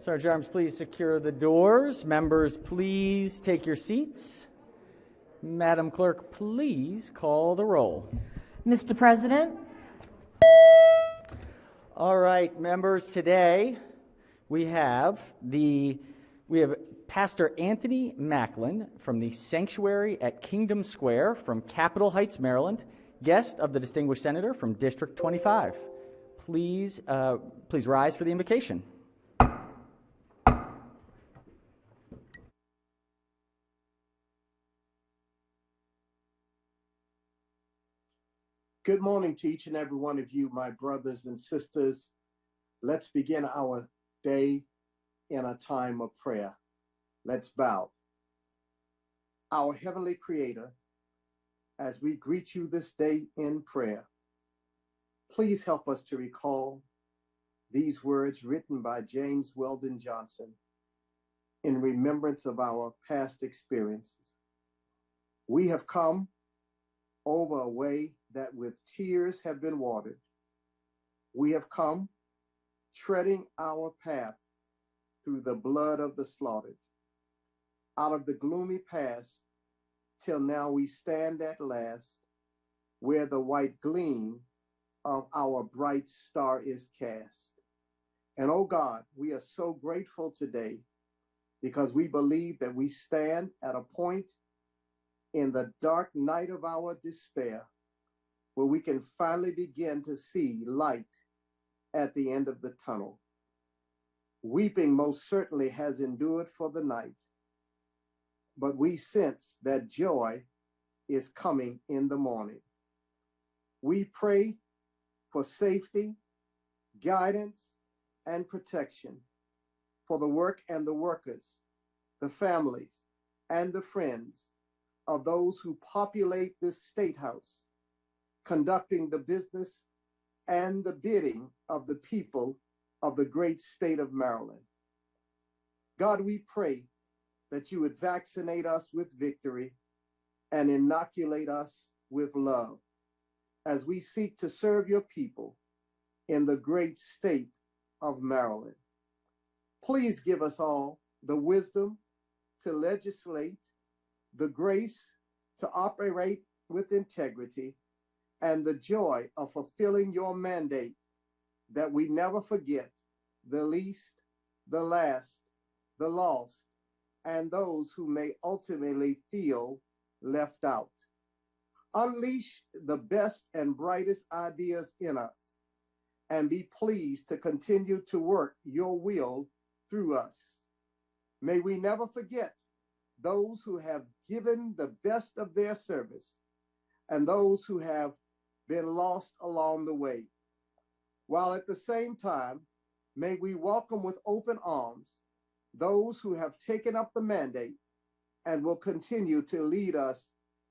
Sergeant Arms, please secure the doors. Members, please take your seats. Madam Clerk, please call the roll. Mr. President. All right, members, today we have Pastor Anthony Macklin from the Sanctuary at Kingdom Square from Capitol Heights, Maryland, guest of the distinguished senator from District 25. Please rise for the invocation. Good morning to each and every one of you, my brothers and sisters. Let's begin our day in a time of prayer. Let's bow. Our Heavenly Creator, as we greet you this day in prayer, please help us to recall these words written by James Weldon Johnson in remembrance of our past experiences. We have come over a way that with tears have been watered. We have come treading our path through the blood of the slaughtered. Out of the gloomy past, till now we stand at last, where the white gleam of our bright star is cast. And oh God, we are so grateful today because we believe that we stand at a point in the dark night of our despair where we can finally begin to see light at the end of the tunnel. Weeping most certainly has endured for the night, but we sense that joy is coming in the morning. We pray for safety, guidance, and protection for the work and the workers, the families, and the friends of those who populate this State House, conducting the business and the bidding of the people of the great state of Maryland. God, we pray that you would vaccinate us with victory and inoculate us with love as we seek to serve your people in the great state of Maryland. Please give us all the wisdom to legislate, the grace to operate with integrity, and the joy of fulfilling your mandate that we never forget the least, the last, the lost, and those who may ultimately feel left out. Unleash the best and brightest ideas in us, and be pleased to continue to work your will through us. May we never forget those who have given the best of their service and those who have been lost along the way. While at the same time, may we welcome with open arms those who have taken up the mandate and will continue to lead us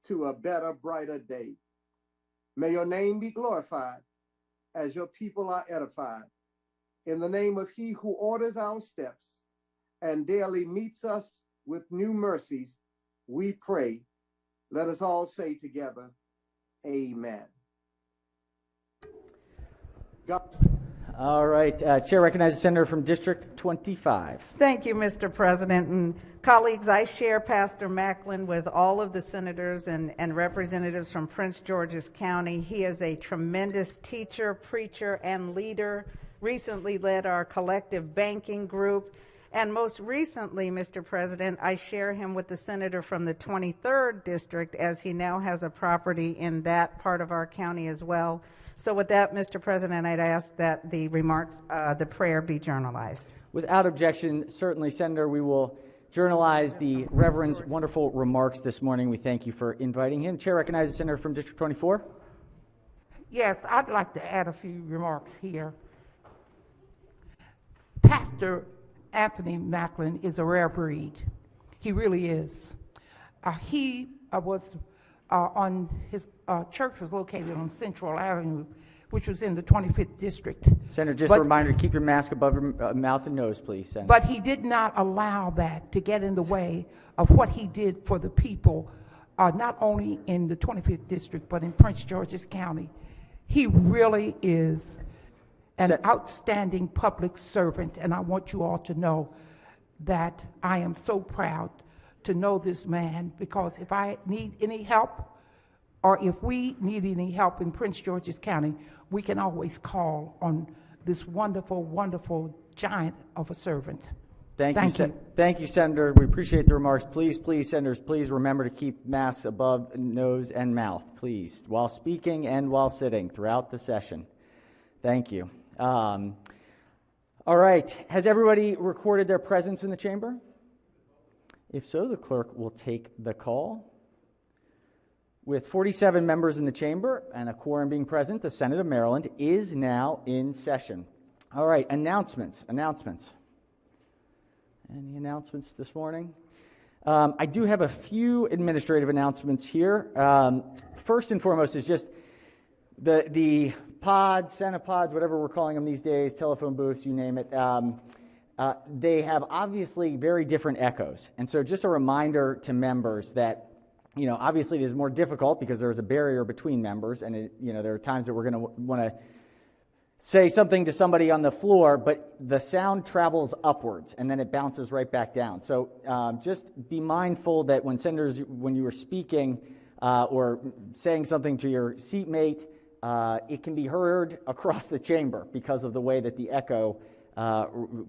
to a better, brighter day. May your name be glorified as your people are edified. In the name of he who orders our steps and daily meets us with new mercies, we pray. Let us all say together, amen. God. All right, Chair recognizes the senator from District 25. Thank you, Mr. President. And colleagues, I share Pastor Macklin with all of the senators and representatives from Prince George's County. He is a tremendous teacher, preacher, and leader. Recently led our collective banking group. And most recently, Mr. President, I share him with the senator from the 23rd District, as he now has a property in that part of our county as well. So with that, Mr. President, I'd ask that the remarks, the prayer be journalized. Without objection, certainly, Senator, we will journalize the Reverend's wonderful remarks this morning. We thank you for inviting him. Chair recognizes the senator from District 24. Yes, I'd like to add a few remarks here. Pastor Anthony Macklin is a rare breed. He really is. He was on his church was located on Central Avenue, which was in the 25th District. Senator, just a reminder to keep your mask above your mouth and nose, please, Senator. But he did not allow that to get in the way of what he did for the people, not only in the 25th District, but in Prince George's County. He really is an outstanding public servant, and I want you all to know that I am so proud to know this man, because if I need any help, or if we need any help in Prince George's County, we can always call on this wonderful, wonderful giant of a servant. Thank you. Thank you, Senator. We appreciate the remarks. Please, Senators, please remember to keep masks above nose and mouth, please, while speaking and while sitting throughout the session. Thank you. All right. Has everybody recorded their presence in the chamber? If so, the clerk will take the call. With 47 members in the chamber and a quorum being present, the Senate of Maryland is now in session. All right, announcements. Any announcements this morning? I do have a few administrative announcements here. First and foremost is just the pods, Senate pods, whatever we're calling them these days, telephone booths, you name it. They have obviously very different echoes. And so just a reminder to members that, obviously it is more difficult because there's a barrier between members, and there are times that we're going to want to say something to somebody on the floor, but the sound travels upwards and then it bounces right back down. So just be mindful that when you are speaking or saying something to your seatmate, it can be heard across the chamber because of the way that the echo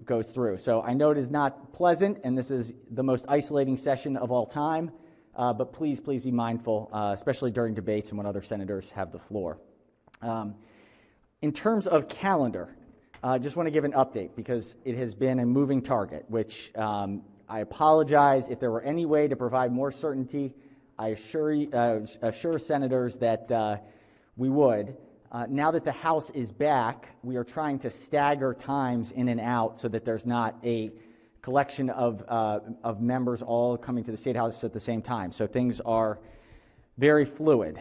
goes through. So I know it is not pleasant, and this is the most isolating session of all time, but please be mindful, especially during debates and when other senators have the floor. In terms of calendar, I just want to give an update because it has been a moving target, which I apologize if there were any way to provide more certainty. I assure senators that we would. Now that the House is back, we are trying to stagger times in and out so that there's not a collection of members all coming to the State House at the same time. So things are very fluid.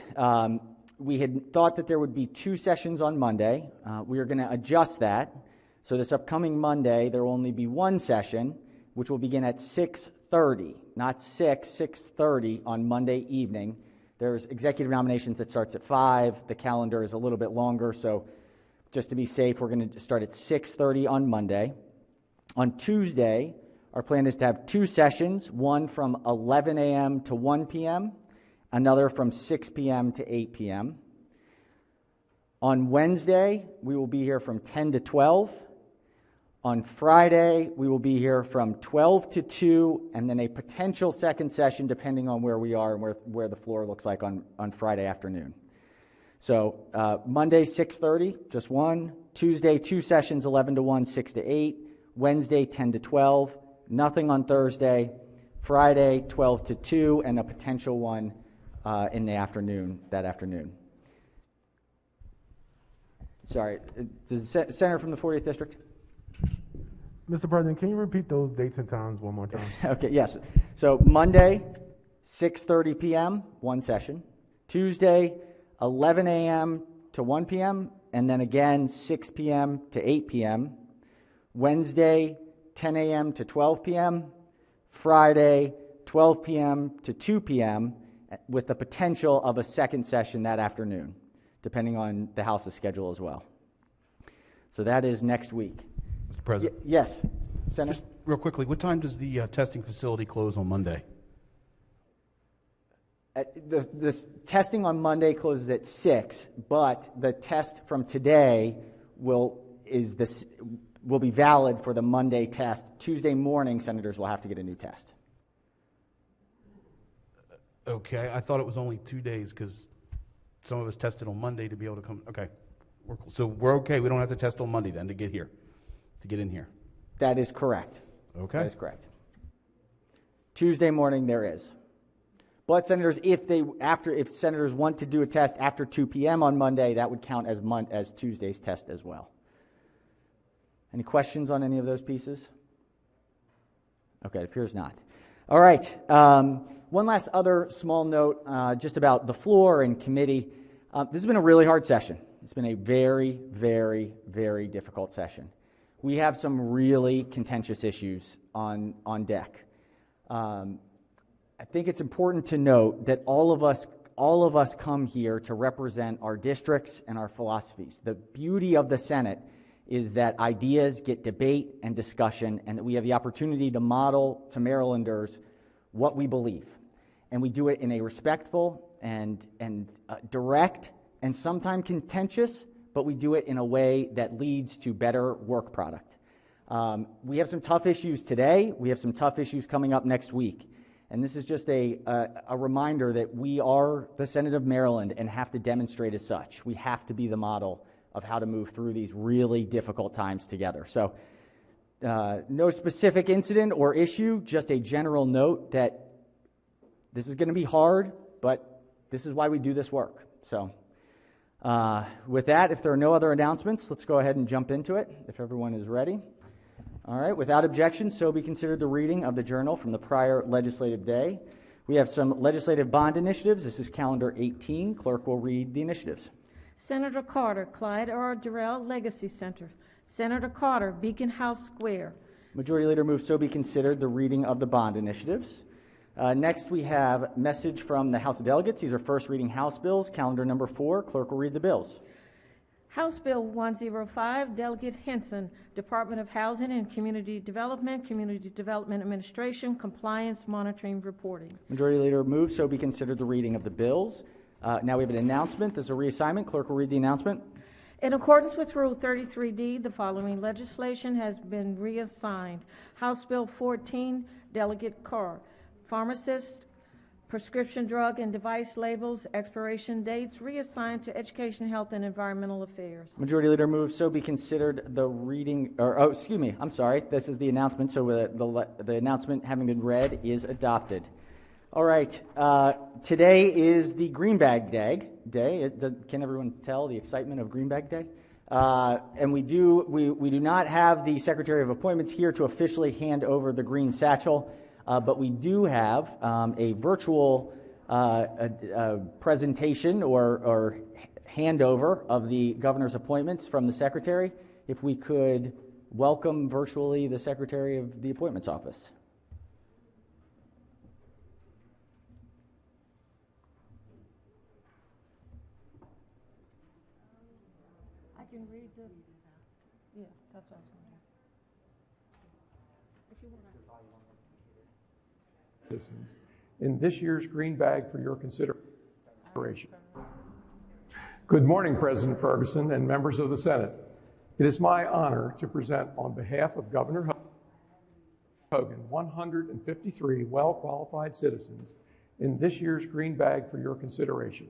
We had thought that there would be 2 sessions on Monday. We are going to adjust that. So this upcoming Monday, there will only be 1 session, which will begin at 6:30, not 6:30 on Monday evening. There's executive nominations that starts at 5. The calendar is a little bit longer, so just to be safe, we're going to start at 6:30 on Monday. On Tuesday, our plan is to have 2 sessions, one from 11 a.m. to 1 p.m., another from 6 p.m. to 8 p.m. On Wednesday, we will be here from 10 to 12. On Friday, we will be here from 12 to 2, and then a potential second session depending on where we are and where the floor looks like on Friday afternoon. So Monday, 6:30, just 1. Tuesday, 2 sessions, 11 to 1, 6 to 8. Wednesday, 10 to 12. Nothing on Thursday. Friday, 12 to 2, and a potential one in the afternoon, that afternoon. Sorry, does the Senator from the 40th District? Mr. President, can you repeat those dates and times one more time? Okay, yes. So Monday, 6:30 p.m., 1 session. Tuesday, 11 a.m. to 1 p.m., and then again 6 p.m. to 8 p.m. Wednesday, 10 a.m. to 12 p.m. Friday, 12 p.m. to 2 p.m., with the potential of a second session that afternoon, depending on the House's schedule as well. So that is next week. Mr. President? Yes, Senator? Just real quickly, what time does the testing facility close on Monday? The testing on Monday closes at 6, but the test from today will be valid for the Monday test. Tuesday morning, senators will have to get a new test. Okay, I thought it was only 2 days because some of us tested on Monday to be able to come. Okay, we're cool. So we're okay. We don't have to test on Monday then to get in here. That is correct. Okay. That is correct. Tuesday morning there is. But senators, if senators want to do a test after 2 p.m. on Monday, that would count as Tuesday's test as well. Any questions on any of those pieces? Okay, it appears not. All right. One last other small note just about the floor and committee. This has been a really hard session. It's been a very, very, very difficult session. We have some really contentious issues on deck. I think it's important to note that all of us come here to represent our districts and our philosophies. The beauty of the Senate is that ideas get debate and discussion, and that we have the opportunity to model to Marylanders what we believe. And we do it in a respectful and direct and sometimes contentious, but we do it in a way that leads to better work product. We have some tough issues today. We have some tough issues coming up next week. And this is just a reminder that we are the Senate of Maryland and have to demonstrate as such. We have to be the model of how to move through these really difficult times together. So no specific incident or issue, just a general note that this is going to be hard, but this is why we do this work. So with that, if there are no other announcements, let's go ahead and jump into it, if everyone is ready. All right, without objection, so be considered the reading of the journal from the prior legislative day. We have some legislative bond initiatives. This is calendar 18. Clerk will read the initiatives. Senator Carter, Clyde R. Durrell Legacy Center. Senator Carter, Beacon House Square. Majority Leader moves so be considered the reading of the bond initiatives. Next, we have message from the House of Delegates. These are first reading House bills, calendar number 4. Clerk will read the bills. House Bill 105, Delegate Henson, Department of Housing and Community Development Administration, Compliance Monitoring Reporting. Majority Leader moves so be considered the reading of the bills. Now we have an announcement. This is a reassignment. Clerk will read the announcement. In accordance with Rule 33D, the following legislation has been reassigned. House Bill 14, Delegate Carr, Pharmacist, Prescription Drug and Device Labels, Expiration Dates, reassigned to Education, Health, and Environmental Affairs. Majority Leader moves so be considered the reading, I'm sorry, this is the announcement, so the announcement having been read is adopted. All right, today is the Green Bag Day. Can everyone tell the excitement of Green Bag Day? And we do not have the Secretary of Appointments here to officially hand over the green satchel, but we do have a virtual presentation or handover of the governor's appointments from the Secretary. If we could welcome virtually the Secretary of the Appointments Office. I can read the, yeah, that's awesome. If you want citizens in this year's Green Bag for your consideration. Good morning, President Ferguson and members of the Senate. It is my honor to present on behalf of Governor Hogan 153 well-qualified citizens in this year's Green Bag for your consideration.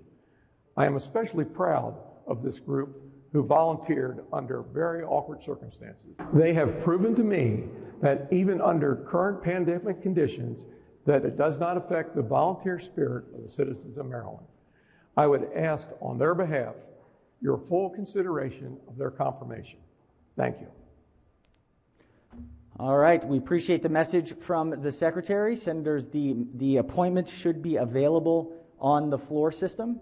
I am especially proud of this group who volunteered under very awkward circumstances. They have proven to me that even under current pandemic conditions, that it does not affect the volunteer spirit of the citizens of Maryland. I would ask on their behalf your full consideration of their confirmation. Thank you. All right, we appreciate the message from the Secretary. Senators, the appointments should be available on the floor system.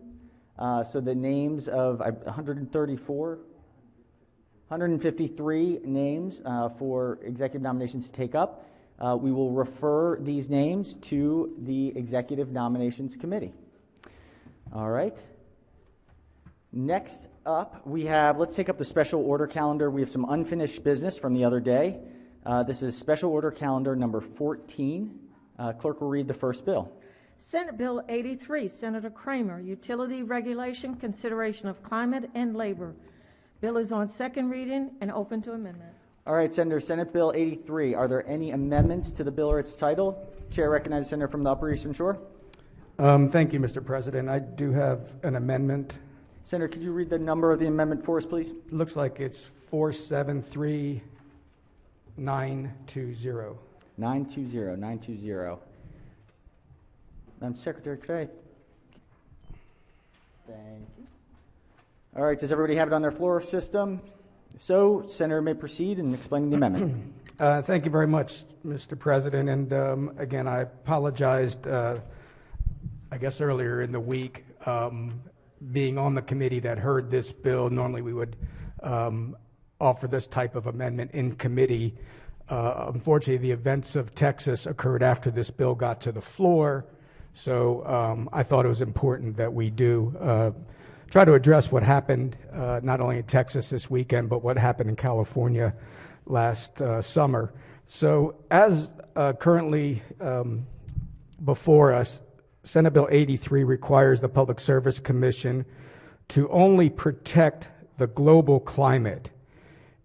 So the names of 153 names for executive nominations to take up. We will refer these names to the Executive Nominations Committee. All right. Next up, let's take up the special order calendar. We have some unfinished business from the other day. This is special order calendar number 14. Clerk will read the first bill. Senate Bill 83, Senator Kramer, Utility Regulation, Consideration of Climate and Labor. Bill is on second reading and open to amendment. All right, Senator, Senate Bill 83. Are there any amendments to the bill or its title? Chair recognizes Senator from the Upper Eastern Shore. Thank you, Mr. President. I do have an amendment. Senator, could you read the number of the amendment for us, please? It looks like it's 473920. 920. Madam Secretary, could I? Thank you. All right, does everybody have it on their floor system? If so, Senator may proceed in explaining the amendment. Thank you very much, Mr. President. And again, I apologized, I guess earlier in the week, being on the committee that heard this bill. Normally we would offer this type of amendment in committee. Unfortunately, the events of Texas occurred after this bill got to the floor. So I thought it was important that we do try to address what happened not only in Texas this weekend, but what happened in California last summer. So as currently before us, Senate Bill 83 requires the Public Service Commission to only protect the global climate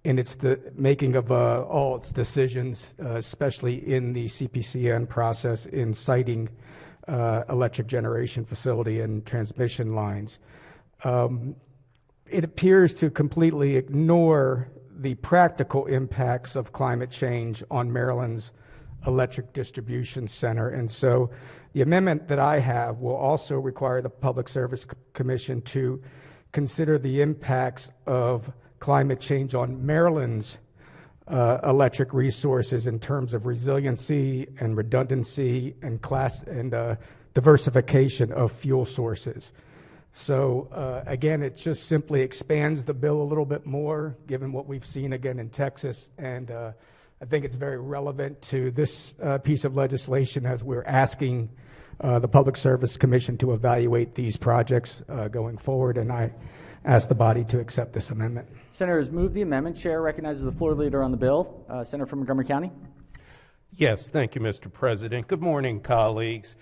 in the making of all its decisions, especially in the CPCN process in siting electric generation facility and transmission lines. It appears to completely ignore the practical impacts of climate change on Maryland's electric distribution center. And so the amendment that I have will also require the Public Service Commission to consider the impacts of climate change on Maryland's electric resources in terms of resiliency and redundancy and diversification of fuel sources. So again, it just simply expands the bill a little bit more, given what we've seen again in Texas, and I think it's very relevant to this piece of legislation as we're asking the Public Service Commission to evaluate these projects going forward, and I ask the body to accept this amendment. Senators, move the amendment. Chair recognizes the floor leader on the bill, Senator from Montgomery County. Yes, thank you, Mr. President. Good morning, colleagues.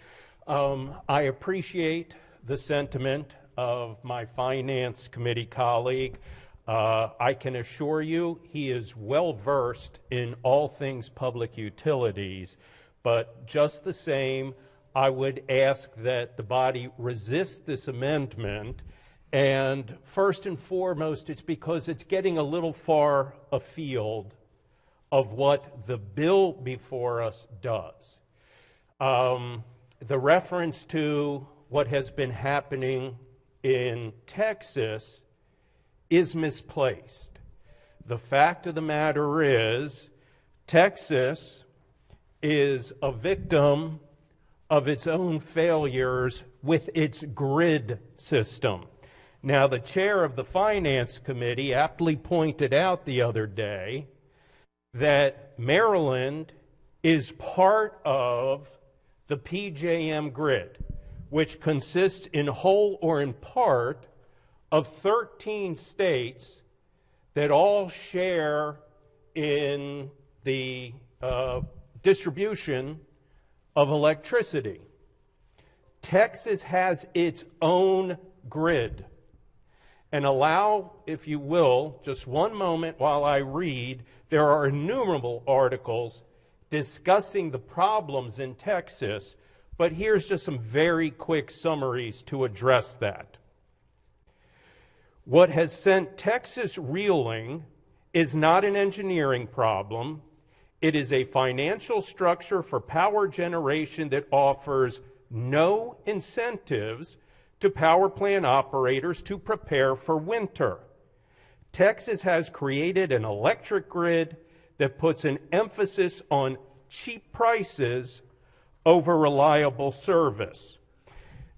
I appreciate the sentiment of my Finance Committee colleague. I can assure you he is well versed in all things public utilities, but just the same, I would ask that the body resist this amendment. And first and foremost, it's because it's getting a little far afield of what the bill before us does. The reference to what has been happening in Texas is misplaced. The fact of the matter is, Texas is a victim of its own failures with its grid system. Now, the chair of the Finance Committee aptly pointed out the other day that Maryland is part of the PJM grid, which consists in whole or in part of 13 states that all share in the distribution of electricity. Texas has its own grid. And allow, if you will, just one moment while I read. There are innumerable articles discussing the problems in Texas, but here's just some very quick summaries to address that. What has sent Texas reeling is not an engineering problem. It is a financial structure for power generation that offers no incentives to power plant operators to prepare for winter. Texas has created an electric grid that puts an emphasis on cheap prices over reliable service.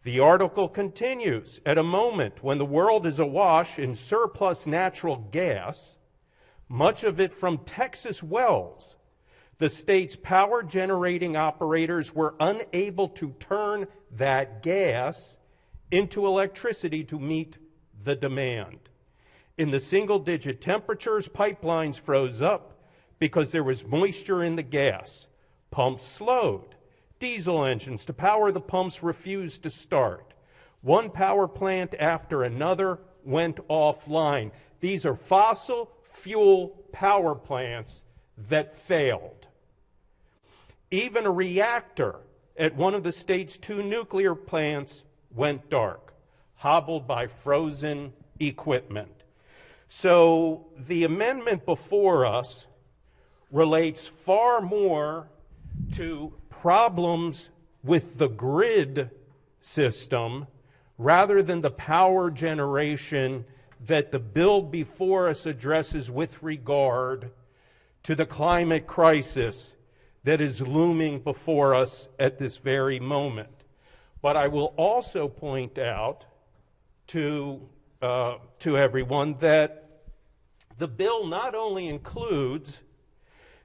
The article continues, at a moment when the world is awash in surplus natural gas, much of it from Texas wells, the state's power generating operators were unable to turn that gas into electricity to meet the demand. In the single-digit temperatures, pipelines froze up because there was moisture in the gas. Pumps slowed. Diesel engines to power the pumps refused to start. One power plant after another went offline. These are fossil fuel power plants that failed. Even a reactor at one of the state's 2 nuclear plants went dark, hobbled by frozen equipment. So the amendment before us relates far more to problems with the grid system rather than the power generation that the bill before us addresses with regard to the climate crisis that is looming before us at this very moment. But I will also point out to everyone that the bill not only includes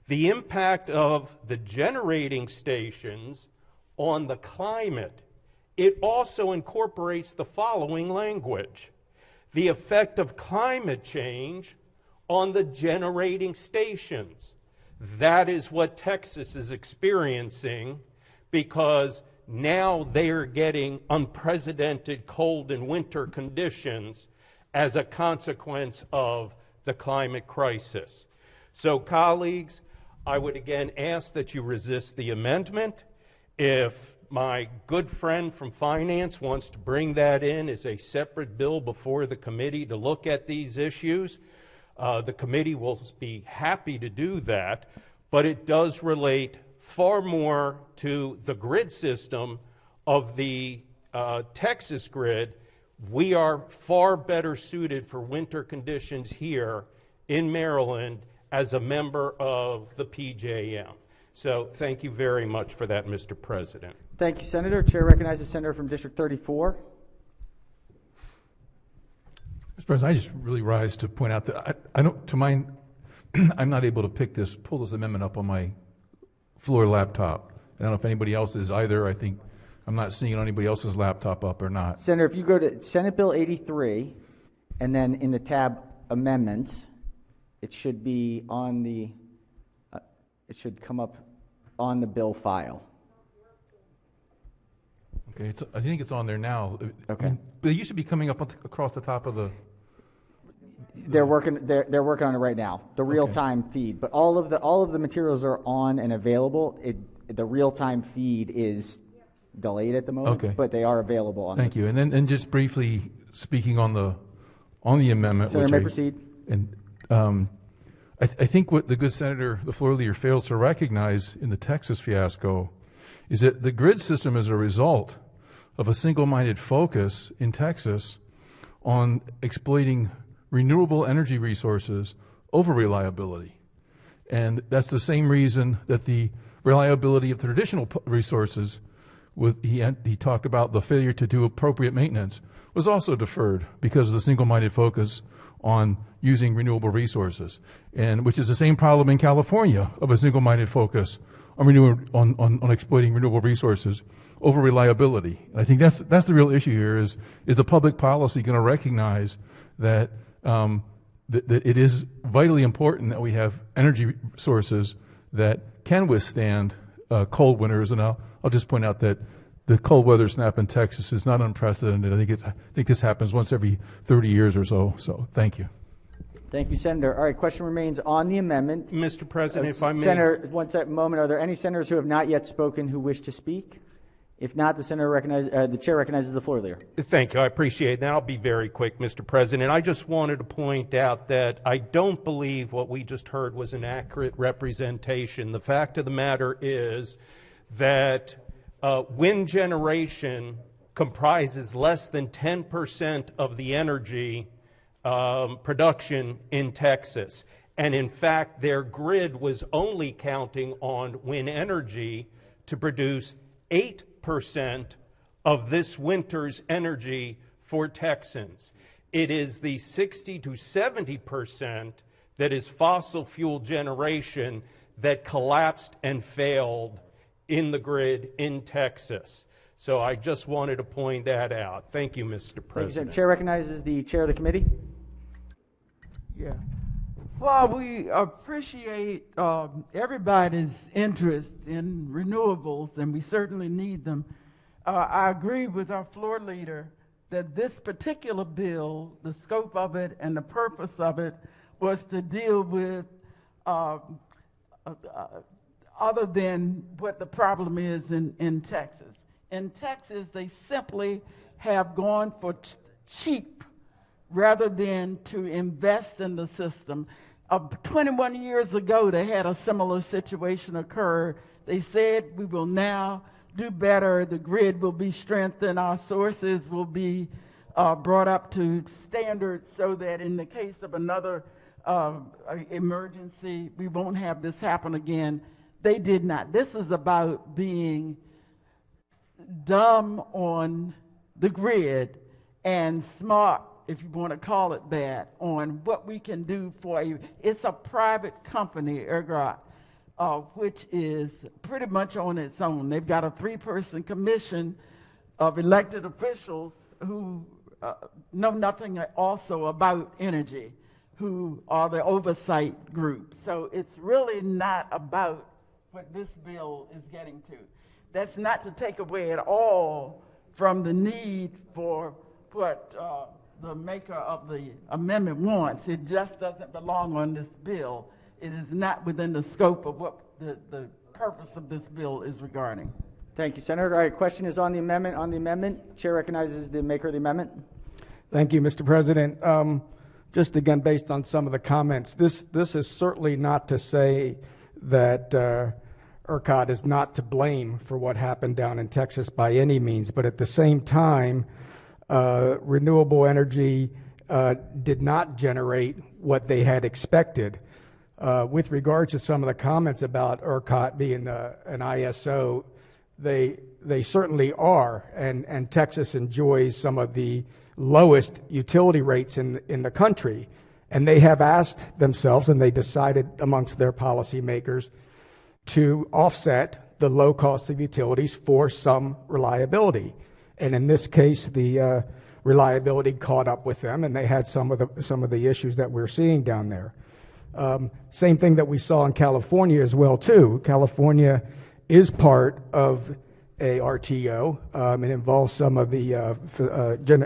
the impact of the generating stations on the climate, it also incorporates the following language. the effect of climate change on the generating stations. That is what Texas is experiencing, because now they are getting unprecedented cold and winter conditions as a consequence of the climate crisis. So, colleagues, I would again ask that you resist the amendment. If my good friend from Finance wants to bring that in as a separate bill before the committee to look at these issues, the committee will be happy to do that, but it does relate far more to the grid system of the Texas grid. We are far better suited for winter conditions here in Maryland as a member of the PJM. So thank you very much for that, Mr. President. Thank you, Senator. Chair recognizes the Senator from District 34. Mr. President, I just really rise to point out that I don't, to mine, I'm not able to pull this amendment up on my floor laptop. I don't know if anybody else is either. I think I'm not seeing anybody else's laptop up or not. Senator, if you go to Senate Bill 83, and then in the tab Amendments, it should be on the, it should come up on the bill file. Okay, I think it's on there now. Okay. But it used to be coming up across the top of the. They're working on it right now, the real-time feed. But all of the materials are on and available. The real-time feed is delayed at the moment, but they are available on. Thank you. And then just briefly speaking on the amendment. Senator, may proceed. And I think what the good senator, the floor leader, fails to recognize in the Texas fiasco is that the grid system is a result of a single-minded focus in Texas on exploiting renewable energy resources over reliability. And that's the same reason that the reliability of the traditional resources, he talked about the failure to do appropriate maintenance, was also deferred because of the single-minded focus on using renewable resources, and which is the same problem in California of a single-minded focus on exploiting renewable resources over reliability. And I think that's the real issue here is the public policy going to recognize that that it is vitally important that we have energy sources that can withstand cold winters. And I'll just point out that the cold weather snap in Texas is not unprecedented. I think this happens once every 30 years or so. So thank you. Thank you, Senator. All right, question remains on the amendment. Mr. President, if I may. Senator, one moment. Are there any senators who have not yet spoken who wish to speak? If not, the chair recognizes the floor leader. Thank you. I appreciate that. I'll be very quick, Mr. President. I just wanted to point out that I don't believe what we just heard was an accurate representation. The fact of the matter is that wind generation comprises less than 10% of the energy production in Texas. And in fact, their grid was only counting on wind energy to produce 8% of this winter's energy for Texans. It is the 60 to 70% that is fossil fuel generation that collapsed and failed in the grid in Texas. So I just wanted to point that out. Thank you, Mr. President. Thank you, Chair recognizes the chair of the committee. Yeah. Well, we appreciate everybody's interest in renewables, and we certainly need them. I agree with our floor leader that this particular bill, the scope of it and the purpose of it was to deal with other than what the problem is in Texas. In Texas, they simply have gone for cheap rather than to invest in the system. 21 years ago, they had a similar situation occur. They said, we will now do better, the grid will be strengthened, our sources will be brought up to standards so that in the case of another emergency, we won't have this happen again. They did not. This is about being dumb on the grid and smart, if you want to call it that, on what we can do for you. It's a private company, ERGOT, which is pretty much on its own. They've got a 3-person commission of elected officials who know nothing also about energy, who are the oversight group. So it's really not about what this bill is getting to. That's not to take away at all from the need for what the maker of the amendment wants. It just doesn't belong on this bill. It is not within the scope of what the purpose of this bill is regarding. Thank you, Senator. All right, question is on the amendment. On the amendment, Chair recognizes the maker of the amendment. Thank you, Mr. President. Just again, based on some of the comments, this is certainly not to say that ERCOT is not to blame for what happened down in Texas by any means, but at the same time, renewable energy did not generate what they had expected. With regard to some of the comments about ERCOT being an ISO, they certainly are, and Texas enjoys some of the lowest utility rates in the country. And they have asked themselves, and they decided amongst their policymakers, to offset the low cost of utilities for some reliability. And in this case, the reliability caught up with them, and they had some of the issues that we're seeing down there. Same thing that we saw in California as well, too. California is part of a RTO. It involves some of the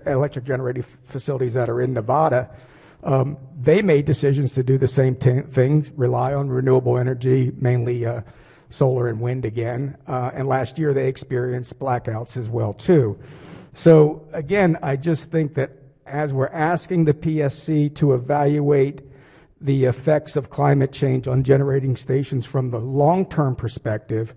electric generating facilities that are in Nevada. They made decisions to do the same thing, rely on renewable energy, mainly solar and wind again. And last year they experienced blackouts as well, too. So again, I just think that as we're asking the PSC to evaluate the effects of climate change on generating stations from the long-term perspective,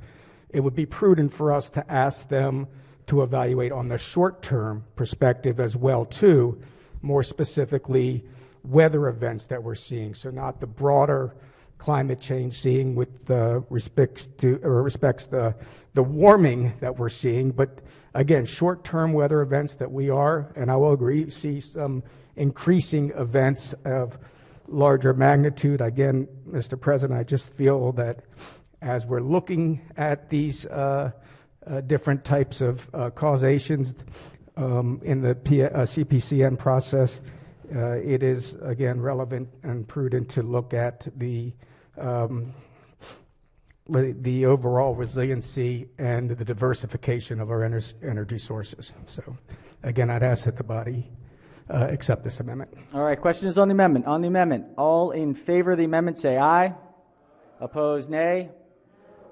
it would be prudent for us to ask them to evaluate on the short-term perspective as well, too, more specifically weather events that we're seeing. So not the broader climate change seeing with respects the warming that we're seeing, but again, short-term weather events that we are, and I will agree, see some increasing events of larger magnitude. Again, Mr. President, I just feel that as we're looking at these different types of causations in the CPCN process, it is, again, relevant and prudent to look at the overall resiliency and the diversification of our energy sources. So, again, I'd ask that the body accept this amendment. All right, question is on the amendment. On the amendment, all in favor of the amendment say aye. Opposed, nay.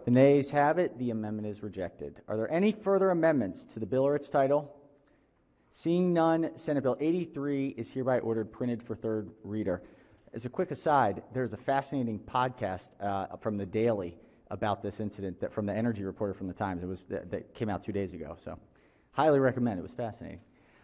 The nays have it. The amendment is rejected. Are there any further amendments to the bill or its title? Seeing none, Senate Bill 83 is hereby ordered printed for third reader. As a quick aside, there's a fascinating podcast from the Daily about this incident that from the energy reporter from the Times. It was that came out 2 days ago, so highly recommend. It was fascinating.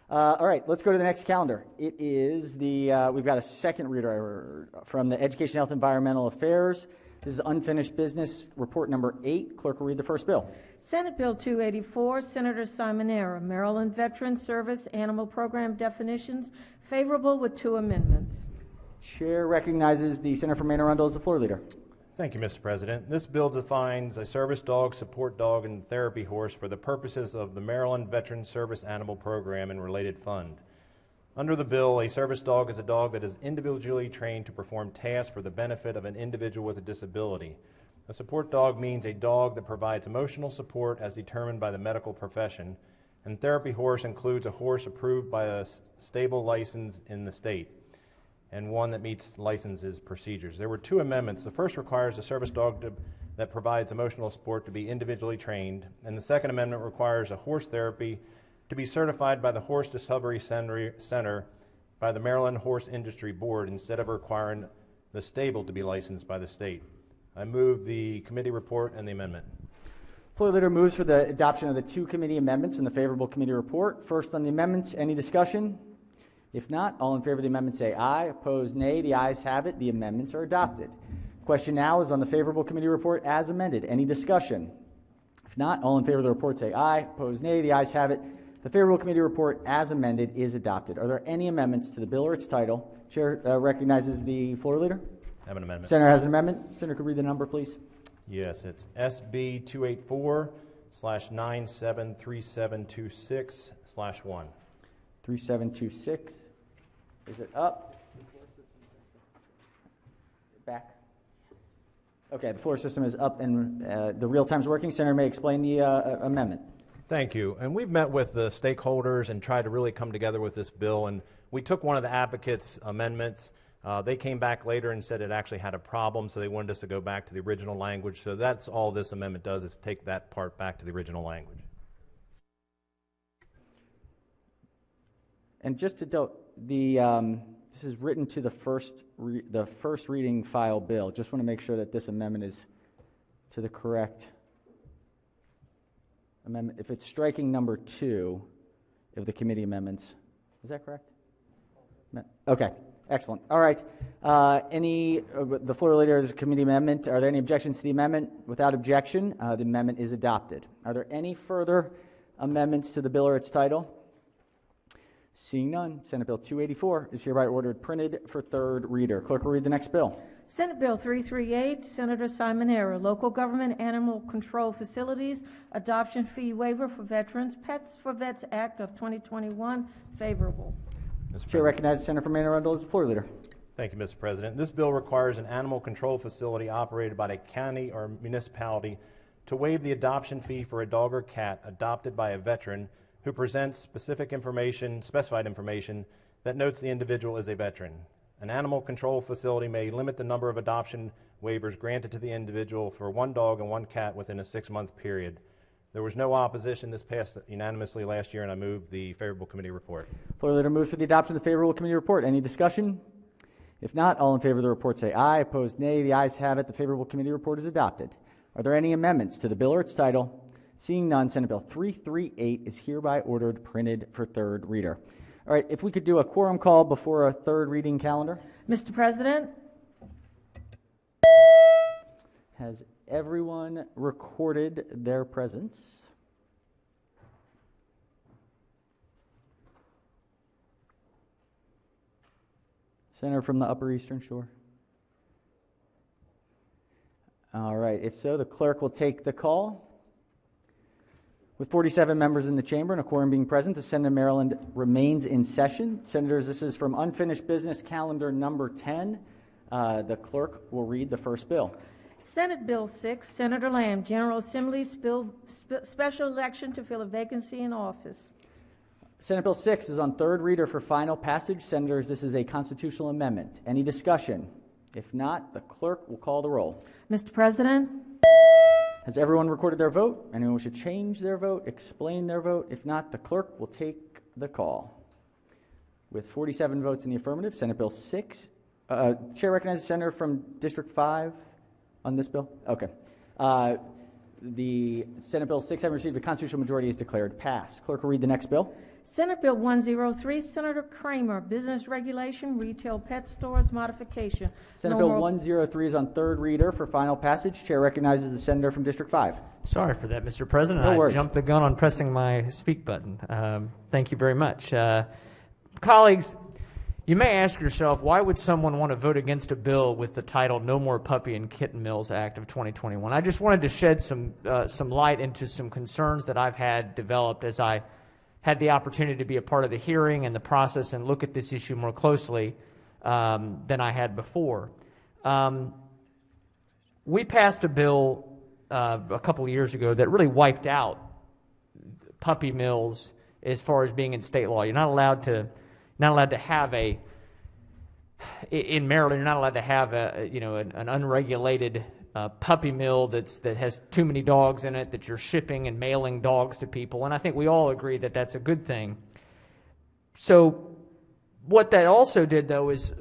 All right, let's go to the next calendar. It is we've got a second reader from the Education, Health, Environmental Affairs. This is unfinished business, report number 8. Clerk will read the first bill. Senate Bill 284, Senator Simonera, Maryland Veteran Service Animal Program definitions, favorable with 2 amendments. Chair recognizes the Senator from Anne Arundel as the floor leader. Thank you, Mr. President. This bill defines a service dog, support dog, and therapy horse for the purposes of the Maryland Veteran Service Animal Program and related fund. Under the bill, a service dog is a dog that is individually trained to perform tasks for the benefit of an individual with a disability. A support dog means a dog that provides emotional support as determined by the medical profession, and therapy horse includes a horse approved by a stable license in the state, and one that meets licenses procedures. There were 2 amendments. The first requires a service dog that provides emotional support to be individually trained, and the second amendment requires a horse therapy to be certified by the Horse Discovery Center by the Maryland Horse Industry Board instead of requiring the stable to be licensed by the state. I move the committee report and the amendment. Floor leader moves for the adoption of the 2 committee amendments and the favorable committee report. First on the amendments, any discussion? If not, all in favor of the amendment say aye. Opposed, nay. The ayes have it. The amendments are adopted. Question now is on the favorable committee report as amended. Any discussion? If not, all in favor of the report say aye. Opposed, nay. The ayes have it. The favorable committee report as amended is adopted. Are there any amendments to the bill or its title? Chair recognizes the floor leader. I have an amendment. Senator has an amendment. Senator, could read the number, please? Yes, it's SB 284/973726/1. 3726. Is it up? Back? Okay, the floor system is up and the real time's working. Senator may explain the amendment. Thank you. And we've met with the stakeholders and tried to really come together with this bill. And we took one of the advocates' amendments. They came back later and said it actually had a problem, so they wanted us to go back to the original language. So that's all this amendment does, is take that part back to the original language. And just to note, this is written to the first reading file bill. Just want to make sure that this amendment is to the correct amendment. If it's striking number 2 of the committee amendments, is that correct? Okay, excellent. All right. The floor leader is a committee amendment. Are there any objections to the amendment? Without objection, the amendment is adopted. Are there any further amendments to the bill or its title? Seeing none, Senate Bill 284 is hereby ordered printed for third reader. Clerk will read the next bill. Senate Bill 338, Senator Simon Era, Local Government Animal Control Facilities, Adoption Fee Waiver for Veterans, Pets for Vets Act of 2021, favorable. Chair recognizes Senator from Anne Arundel as the floor leader. Thank you, Mr. President. This bill requires an animal control facility operated by a county or municipality to waive the adoption fee for a dog or cat adopted by a veteran who presents specified information that notes the individual is a veteran. An animal control facility may limit the number of adoption waivers granted to the individual for one dog and one cat within a 6-month period. There was no opposition. This passed unanimously last year, and I move the favorable committee report. Floor leader moves for the adoption of the favorable committee report. Any discussion? If not, all in favor of the report say aye. Opposed, nay. The ayes have it. The favorable committee report is adopted. Are there any amendments to the bill or its title? Seeing none, Senate Bill 338 is hereby ordered printed for third reader. All right, if we could do a quorum call before a third reading calendar. Mr. President? Has everyone recorded their presence? Senator from the Upper Eastern Shore. All right, if so, the clerk will take the call. With 47 members in the chamber and a quorum being present, the Senate of Maryland remains in session. Senators, this is from unfinished business calendar number 10. The clerk will read the first bill. Senate Bill 6, Senator Lamb, General Assembly special election to fill a vacancy in office. Senate Bill 6 is on third reader for final passage. Senators, this is a constitutional amendment. Any discussion? If not, the clerk will call the roll. Mr. President? Has everyone recorded their vote? Anyone wish to change their vote, explain their vote? If not, the clerk will take the call. With 47 votes in the affirmative, Senate Bill 6. Chair recognizes the senator from District 5 on this bill. Okay. The Senate Bill 6 having received a constitutional majority is declared passed. Clerk will read the next bill. Senate Bill 103, Senator Kramer, Business Regulation, Retail Pet Stores Modification. Senate Bill 103 is on third reader for final passage. Chair recognizes the senator from District 5. Sorry for that, Mr. President. No I worries. jumped the gun on pressing my speak button. Thank you very much. Colleagues, you may ask yourself, why would someone want to vote against a bill with the title No More Puppy and Kitten Mills Act of 2021? I just wanted to shed some light into some concerns that I've had developed as I had the opportunity to be a part of the hearing and the process and look at this issue more closely than I had before. We passed a bill a couple of years ago that really wiped out puppy mills as far as being in state law. You're not allowed to have in Maryland. You're not allowed to have an unregulated puppy mill that has too many dogs in it, that you're shipping and mailing dogs to people, and I think we all agree that that's a good thing. So what that also did, though, is,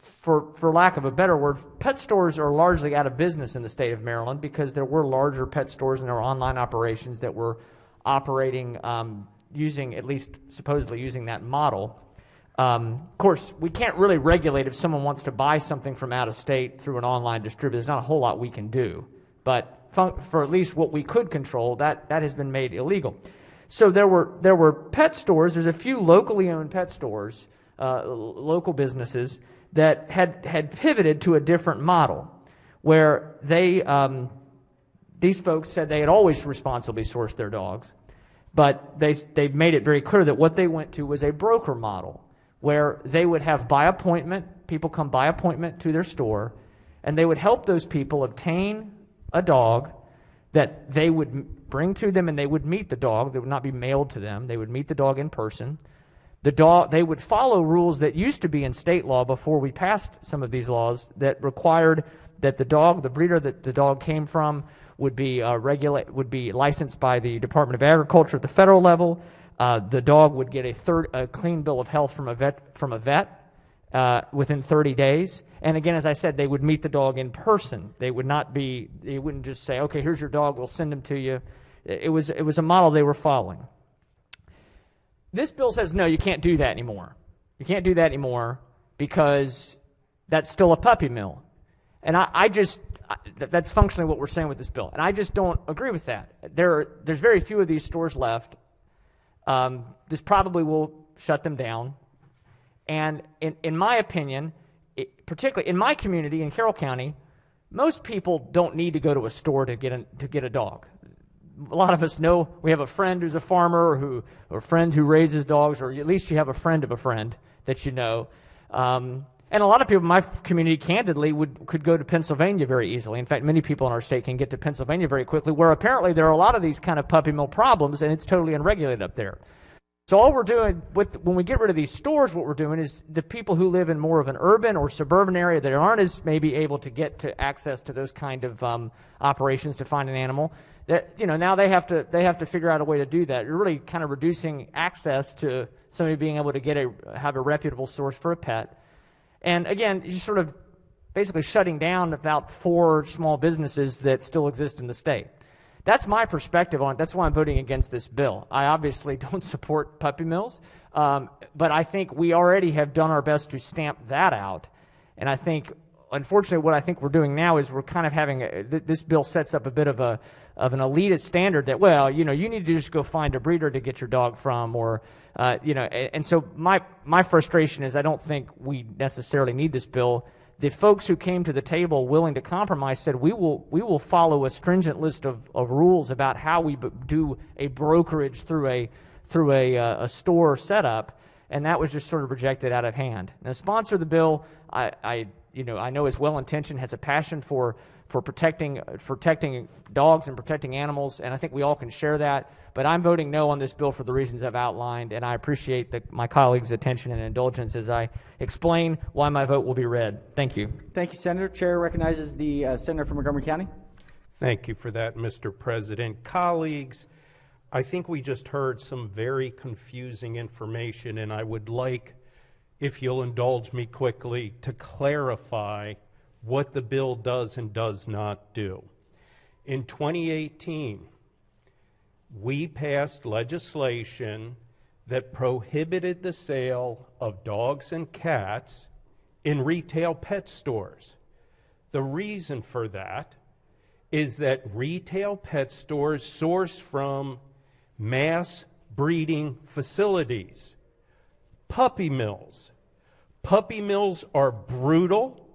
for lack of a better word, pet stores are largely out of business in the state of Maryland because there were larger pet stores and there were online operations that were operating supposedly using that model. Of course, we can't really regulate if someone wants to buy something from out of state through an online distributor. There's not a whole lot we can do. But for at least what we could control, that has been made illegal. So there were pet stores. There's a few locally owned pet stores, local businesses that had pivoted to a different model, where these folks said they had always responsibly sourced their dogs, But they made it very clear that what they went to was a broker model, where they would have by appointment, people come by appointment to their store, and they would help those people obtain a dog that they would bring to them, and they would meet the dog. They would not be mailed to them. They would meet the dog in person. The dog, they would follow rules that used to be in state law before we passed some of these laws that required that the breeder that the dog came from would be licensed by the Department of Agriculture at the federal level. The dog would get a clean bill of health from a vet within 30 days. And again, as I said, they would meet the dog in person. They wouldn't just say, okay, here's your dog, we'll send him to you. It was a model they were following. This bill says, no, you can't do that anymore. You can't do that anymore because that's still a puppy mill. And that's functionally what we're saying with this bill. And I just don't agree with that. There's very few of these stores left. This probably will shut them down. And in my opinion, particularly in my community in Carroll County, most people don't need to go to a store to get a dog. A lot of us know we have a friend who's a farmer or a friend who raises dogs, or at least you have a friend of a friend that you know. And a lot of people in my community, candidly, could go to Pennsylvania very easily. In fact, many people in our state can get to Pennsylvania very quickly, where apparently there are a lot of these kind of puppy mill problems, and it's totally unregulated up there. So all we're doing when we get rid of these stores, what we're doing is the people who live in more of an urban or suburban area that aren't as maybe able to get to access to those kind of operations to find an animal, that now they have to figure out a way to do that. You're really kind of reducing access to somebody being able to have a reputable source for a pet. And again, you're sort of basically shutting down about 4 small businesses that still exist in the state. That's my perspective on it. That's why I'm voting against this bill. I obviously don't support puppy mills, but I think we already have done our best to stamp that out. And I think, unfortunately, what I think we're doing now is we're kind of having this bill sets up a bit of an elitist standard that, well, you need to just go find a breeder to get your dog from, or and so my frustration is I don't think we necessarily need this bill. The folks who came to the table willing to compromise said we will follow a stringent list of rules about how we do a brokerage through a store setup, and that was just sort of rejected out of hand. And the sponsor of the bill, I know is well intentioned, has a passion for protecting dogs and protecting animals, and I think we all can share that. But I'm voting no on this bill for the reasons I've outlined, and I appreciate my colleagues' attention and indulgence as I explain why my vote will be red. Thank you. Thank you, Senator. Chair recognizes the Senator from Montgomery County. Thank you for that, Mr. President. Colleagues, I think we just heard some very confusing information, and I would like, if you'll indulge me quickly, to clarify what the bill does and does not do. In 2018, we passed legislation that prohibited the sale of dogs and cats in retail pet stores. The reason for that is that retail pet stores source from mass breeding facilities, puppy mills. Puppy mills are brutal,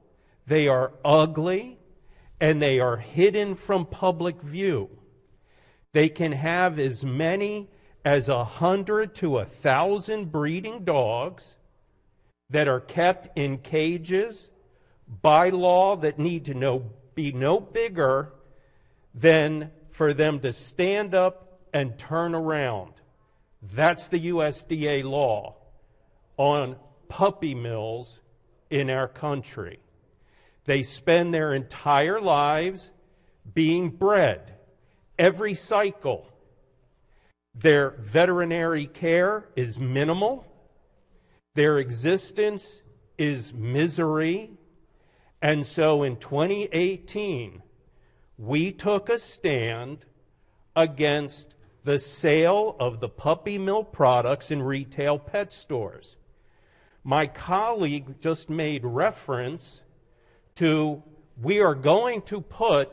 they are ugly, and they are hidden from public view. They can have as many as 100 to 1,000 breeding dogs that are kept in cages by law that need to be no bigger than for them to stand up and turn around. That's the USDA law on puppy mills in our country. They spend their entire lives being bred. Every cycle, their veterinary care is minimal. Their existence is misery. And so in 2018, we took a stand against the sale of the puppy mill products in retail pet stores. My colleague just made reference to, we are going to put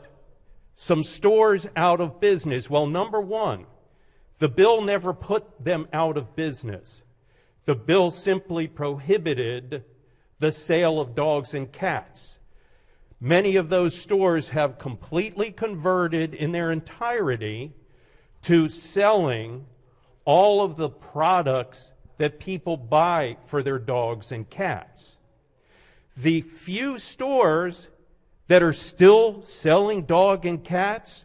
some stores out of business. Well, number one, the bill never put them out of business. The bill simply prohibited the sale of dogs and cats. Many of those stores have completely converted in their entirety to selling all of the products that people buy for their dogs and cats. The few stores that are still selling dog and cats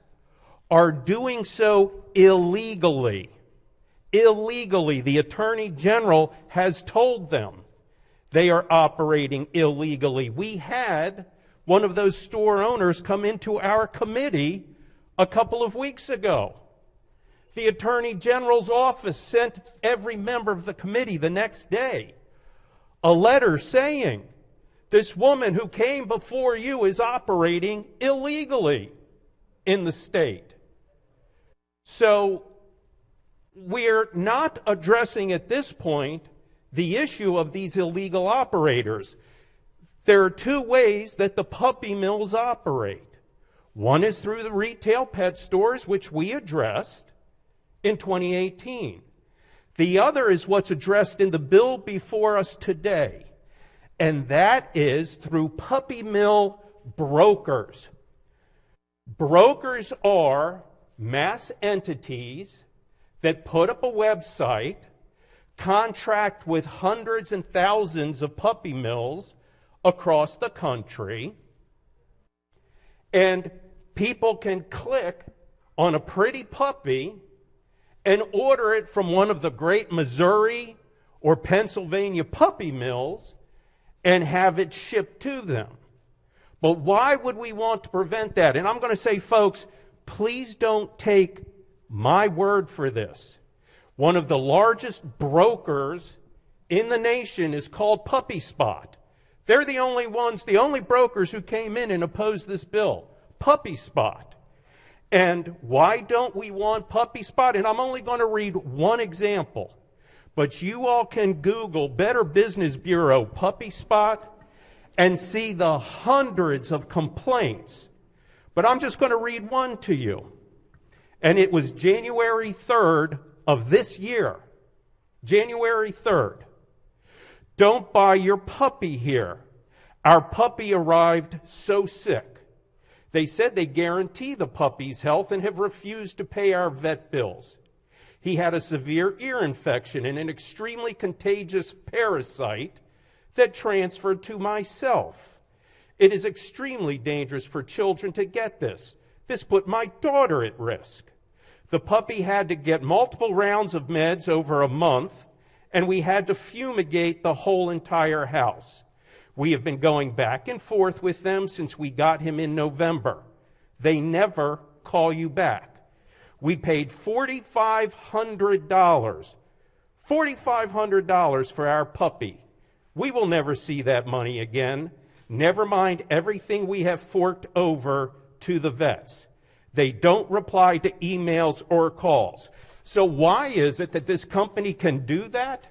are doing so illegally. Illegally. The Attorney General has told them they are operating illegally. We had one of those store owners come into our committee a couple of weeks ago. The Attorney General's office sent every member of the committee the next day a letter saying, this woman who came before you is operating illegally in the state. So we're not addressing at this point the issue of these illegal operators. There are two ways that the puppy mills operate. One is through the retail pet stores, which we addressed in 2018. The other is what's addressed in the bill before us today, and that is through puppy mill brokers. Brokers are mass entities that put up a website, contract with hundreds and thousands of puppy mills across the country, and people can click on a pretty puppy and order it from one of the great Missouri or Pennsylvania puppy mills and have it shipped to them. But why would we want to prevent that? And I'm going to say, folks, please don't take my word for this. One of the largest brokers in the nation is called Puppy Spot. They're the only ones, the only brokers who came in and opposed this bill. Puppy Spot. And why don't we want Puppy Spot? And I'm only going to read one example. But you all can Google Better Business Bureau Puppy Spot and see the hundreds of complaints. But I'm just going to read one to you. And it was January 3rd of this year. January 3rd. Don't buy your puppy here. Our puppy arrived so sick. They said they guarantee the puppy's health and have refused to pay our vet bills. He had a severe ear infection and an extremely contagious parasite that transferred to myself. It is extremely dangerous for children to get this. This put my daughter at risk. The puppy had to get multiple rounds of meds over a month, and we had to fumigate the whole entire house. We have been going back and forth with them since we got him in November. They never call you back. We paid $4,500 for our puppy. We will never see that money again. Never mind everything we have forked over to the vets. They don't reply to emails or calls. So why is it that this company can do that?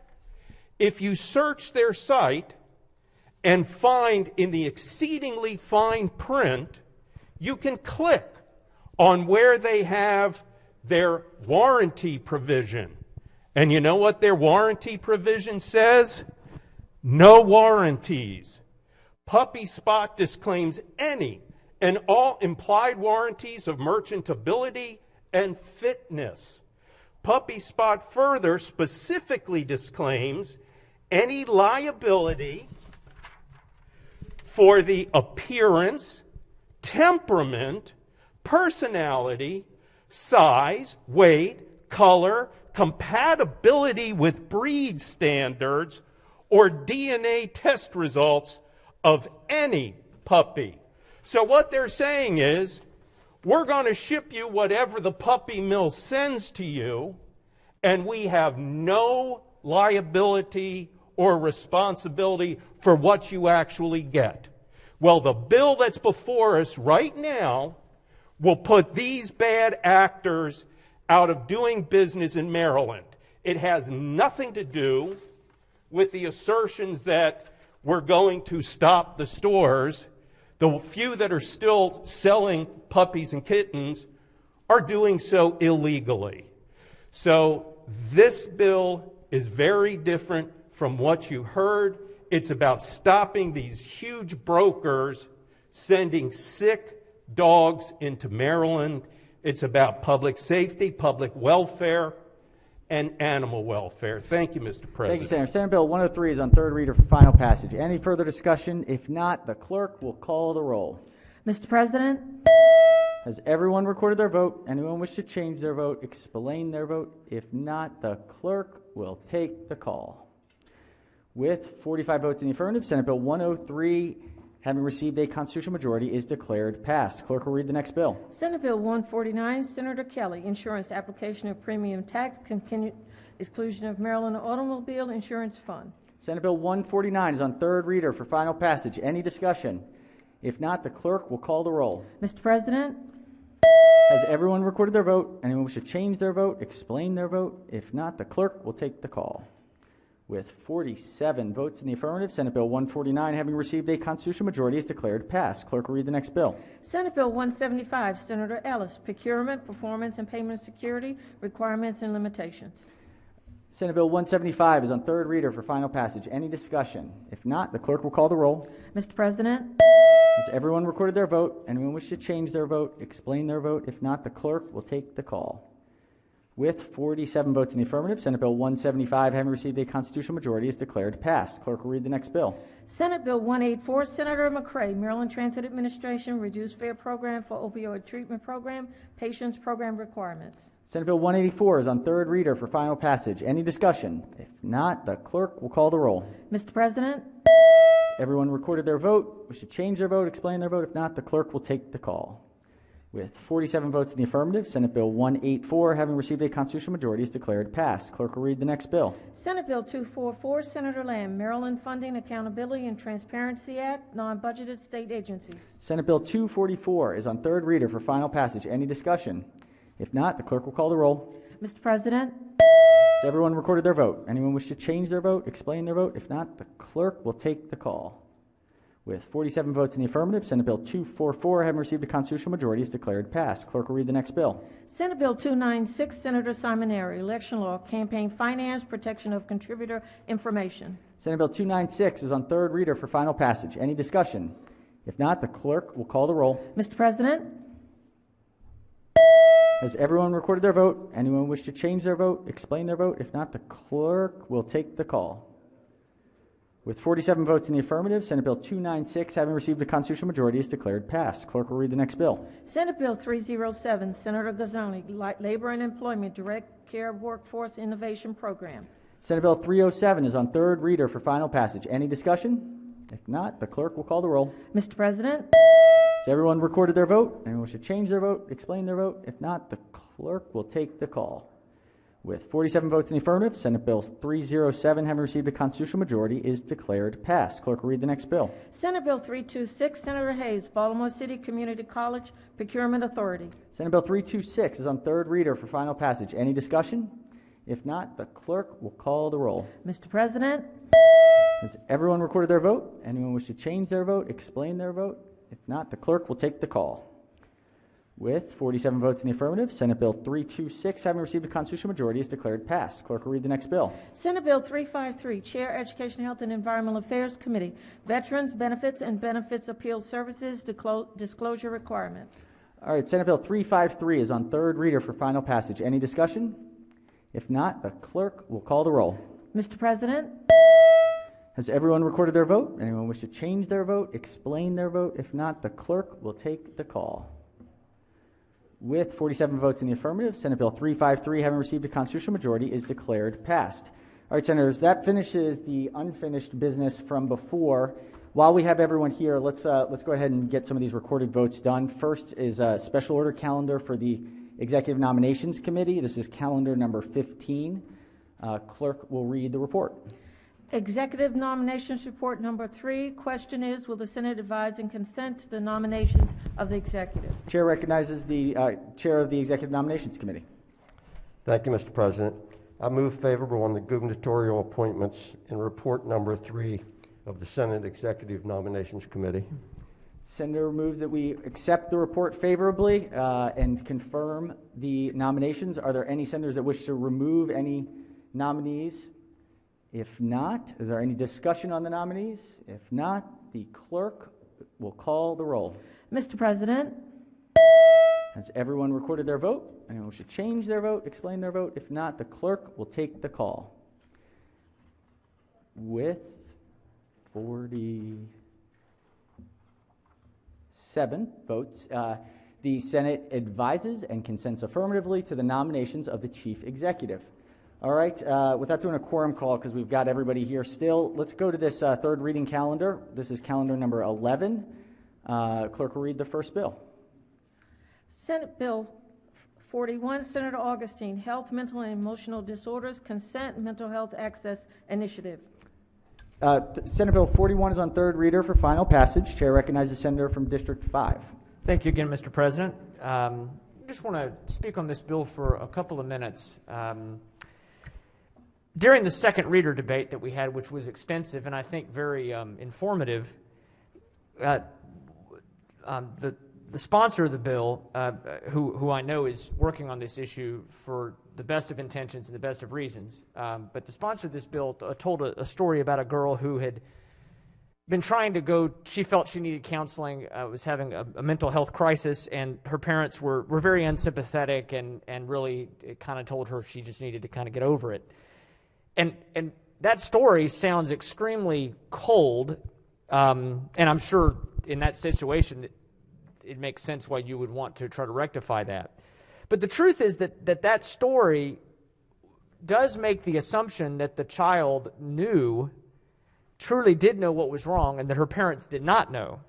If you search their site and find in the exceedingly fine print, you can click on where they have their warranty provision. And you know what their warranty provision says? No warranties. Puppy Spot disclaims any and all implied warranties of merchantability and fitness. Puppy Spot further specifically disclaims any liability for the appearance, temperament, personality, size, weight, color, compatibility with breed standards, or DNA test results of any puppy. So what they're saying is, we're going to ship you whatever the puppy mill sends to you, and we have no liability or responsibility for what you actually get. Well, the bill that's before us right now will put these bad actors out of doing business in Maryland. It has nothing to do with the assertions that we're going to stop the stores. The few that are still selling puppies and kittens are doing so illegally. So this bill is very different from what you heard. It's about stopping these huge brokers sending sick dogs into Maryland. It's about public safety, public welfare, and animal welfare. Thank you, Mr. President. Thank you, Senator. Senate Bill 103 is on third reader for final passage. Any further discussion? If not, the clerk will call the roll. Mr. President, Has everyone recorded their vote? Anyone wish to change their vote, explain their vote? If not, the clerk will take the call. With 45 votes in the affirmative, Senate Bill 103, having received a constitutional majority, is declared passed. Clerk will read the next bill. Senate Bill 149, Senator Kelly, Insurance Application of Premium Tax, continued exclusion of Maryland Automobile Insurance Fund. Senate Bill 149 is on third reader for final passage. Any discussion? If not, the clerk will call the roll. Mr. President, Has everyone recorded their vote? Anyone wish to change their vote, explain their vote? If not, the clerk will take the call. With 47 votes in the affirmative, Senate Bill 149, having received a constitutional majority, is declared passed. Clerk will read the next bill. Senate Bill 175, Senator Ellis, Procurement, Performance, and Payment of Security, Requirements and Limitations. Senate Bill 175 is on third reader for final passage. Any discussion? If not, the clerk will call the roll. Mr. President, Has everyone recorded their vote? Anyone wish to change their vote, explain their vote? If not, the clerk will take the call. With 47 votes in the affirmative, Senate Bill 175, having received a constitutional majority, is declared passed. Clerk will read the next bill. Senate Bill 184, Senator McCray, Maryland Transit Administration, Reduced Fare Program for Opioid Treatment Program, Patients Program Requirements. Senate Bill 184 is on third reader for final passage. Any discussion? If not, the clerk will call the roll. Mr. President, Has everyone recorded their vote? Wish to change their vote, explain their vote? If not, the clerk will take the call. With 47 votes in the affirmative, Senate Bill 184, having received a constitutional majority, is declared passed. Clerk will read the next bill. Senate Bill 244, Senator Lamb, Maryland Funding, Accountability, and Transparency Act, non-budgeted state agencies. Senate Bill 244 is on third reader for final passage. Any discussion? If not, the clerk will call the roll. Mr. President, Has everyone recorded their vote? Anyone wish to change their vote, explain their vote? If not, the clerk will take the call. With 47 votes in the affirmative, Senate Bill 244, having received a constitutional majority, is declared passed. Clerk will read the next bill. Senate Bill 296, Senator Simoneri, Election Law, Campaign Finance, Protection of Contributor Information. Senate Bill 296 is on third reader for final passage. Any discussion? If not, the clerk will call the roll. Mr. President, Has everyone recorded their vote? Anyone wish to change their vote, explain their vote? If not, the clerk will take the call. With 47 votes in the affirmative, Senate Bill 296, having received a constitutional majority, is declared passed. Clerk will read the next bill. Senate Bill 307, Senator Gazzoni, Labor and Employment Direct Care Workforce Innovation Program. Senate Bill 307 is on third reader for final passage. Any discussion? If not, the clerk will call the roll. Mr. President, Has everyone recorded their vote? Anyone wish to change their vote, explain their vote? If not, the clerk will take the call. With 47 votes in the affirmative, Senate Bill 307, having received a constitutional majority, is declared passed. Clerk will read the next bill. Senate Bill 326, Senator Hayes, Baltimore City Community College Procurement Authority. Senate Bill 326 is on third reader for final passage. Any discussion? If not, the clerk will call the roll. Mr. President, Has everyone recorded their vote? Anyone wish to change their vote, explain their vote? If not, the clerk will take the call. With 47 votes in the affirmative, Senate Bill 326, having received a constitutional majority, is declared passed. Clerk will read the next bill. Senate Bill 353, Chair, Education, Health, and Environmental Affairs Committee, Veterans Benefits and Benefits Appeal Services Disclosure Requirement. All right, Senate Bill 353 is on third reader for final passage. Any discussion? If not, the clerk will call the roll. Mr. President, Has everyone recorded their vote? Anyone wish to change their vote, explain their vote? If not, the clerk will take the call. With 47 votes in the affirmative, Senate Bill 353, having received a constitutional majority, is declared passed. All right, Senators, that finishes the unfinished business from before. While we have everyone here, let's go ahead and get some of these recorded votes done. First is a special order calendar for the Executive Nominations Committee. This is calendar number 15. Clerk will read the report. Executive Nominations Report Number 3. Question is, will the Senate advise and consent to the nominations of the executive? Chair recognizes the Chair of the Executive Nominations Committee. Thank you, Mr. President. I move favorable on the gubernatorial appointments in report number 3 of the Senate Executive Nominations Committee. Senator moves that we accept the report favorably and confirm the nominations. Are there any senators that wish to remove any nominees? If not, is there any discussion on the nominees? If not, the clerk will call the roll. Mr. President, Has everyone recorded their vote? Anyone should change their vote, explain their vote? If not, the clerk will take the call. With 47 votes, the Senate advises and consents affirmatively to the nominations of the chief executive. All right, without doing a quorum call, because we've got everybody here still, let's go to this third reading calendar. This is calendar number 11. Clerk will read the first bill. Senate Bill 41, Senator Augustine, Health, Mental, and Emotional Disorders Consent Mental Health Access Initiative. Senate Bill 41 is on third reader for final passage. Chair recognizes Senator from District 5. Thank you again, Mr. President. I just want to speak on this bill for a couple of minutes. During the second reader debate that we had, which was extensive and I think very informative, the sponsor of the bill, who I know is working on this issue for the best of intentions and the best of reasons, but the sponsor of this bill told a story about a girl who had been trying to go, she felt she needed counseling, was having a mental health crisis, and her parents were very unsympathetic and really kind of told her she just needed to kind of get over it. And that story sounds extremely cold, and I'm sure in that situation it makes sense why you would want to try to rectify that. But the truth is that story does make the assumption that the child truly did know what was wrong, and that her parents did not know,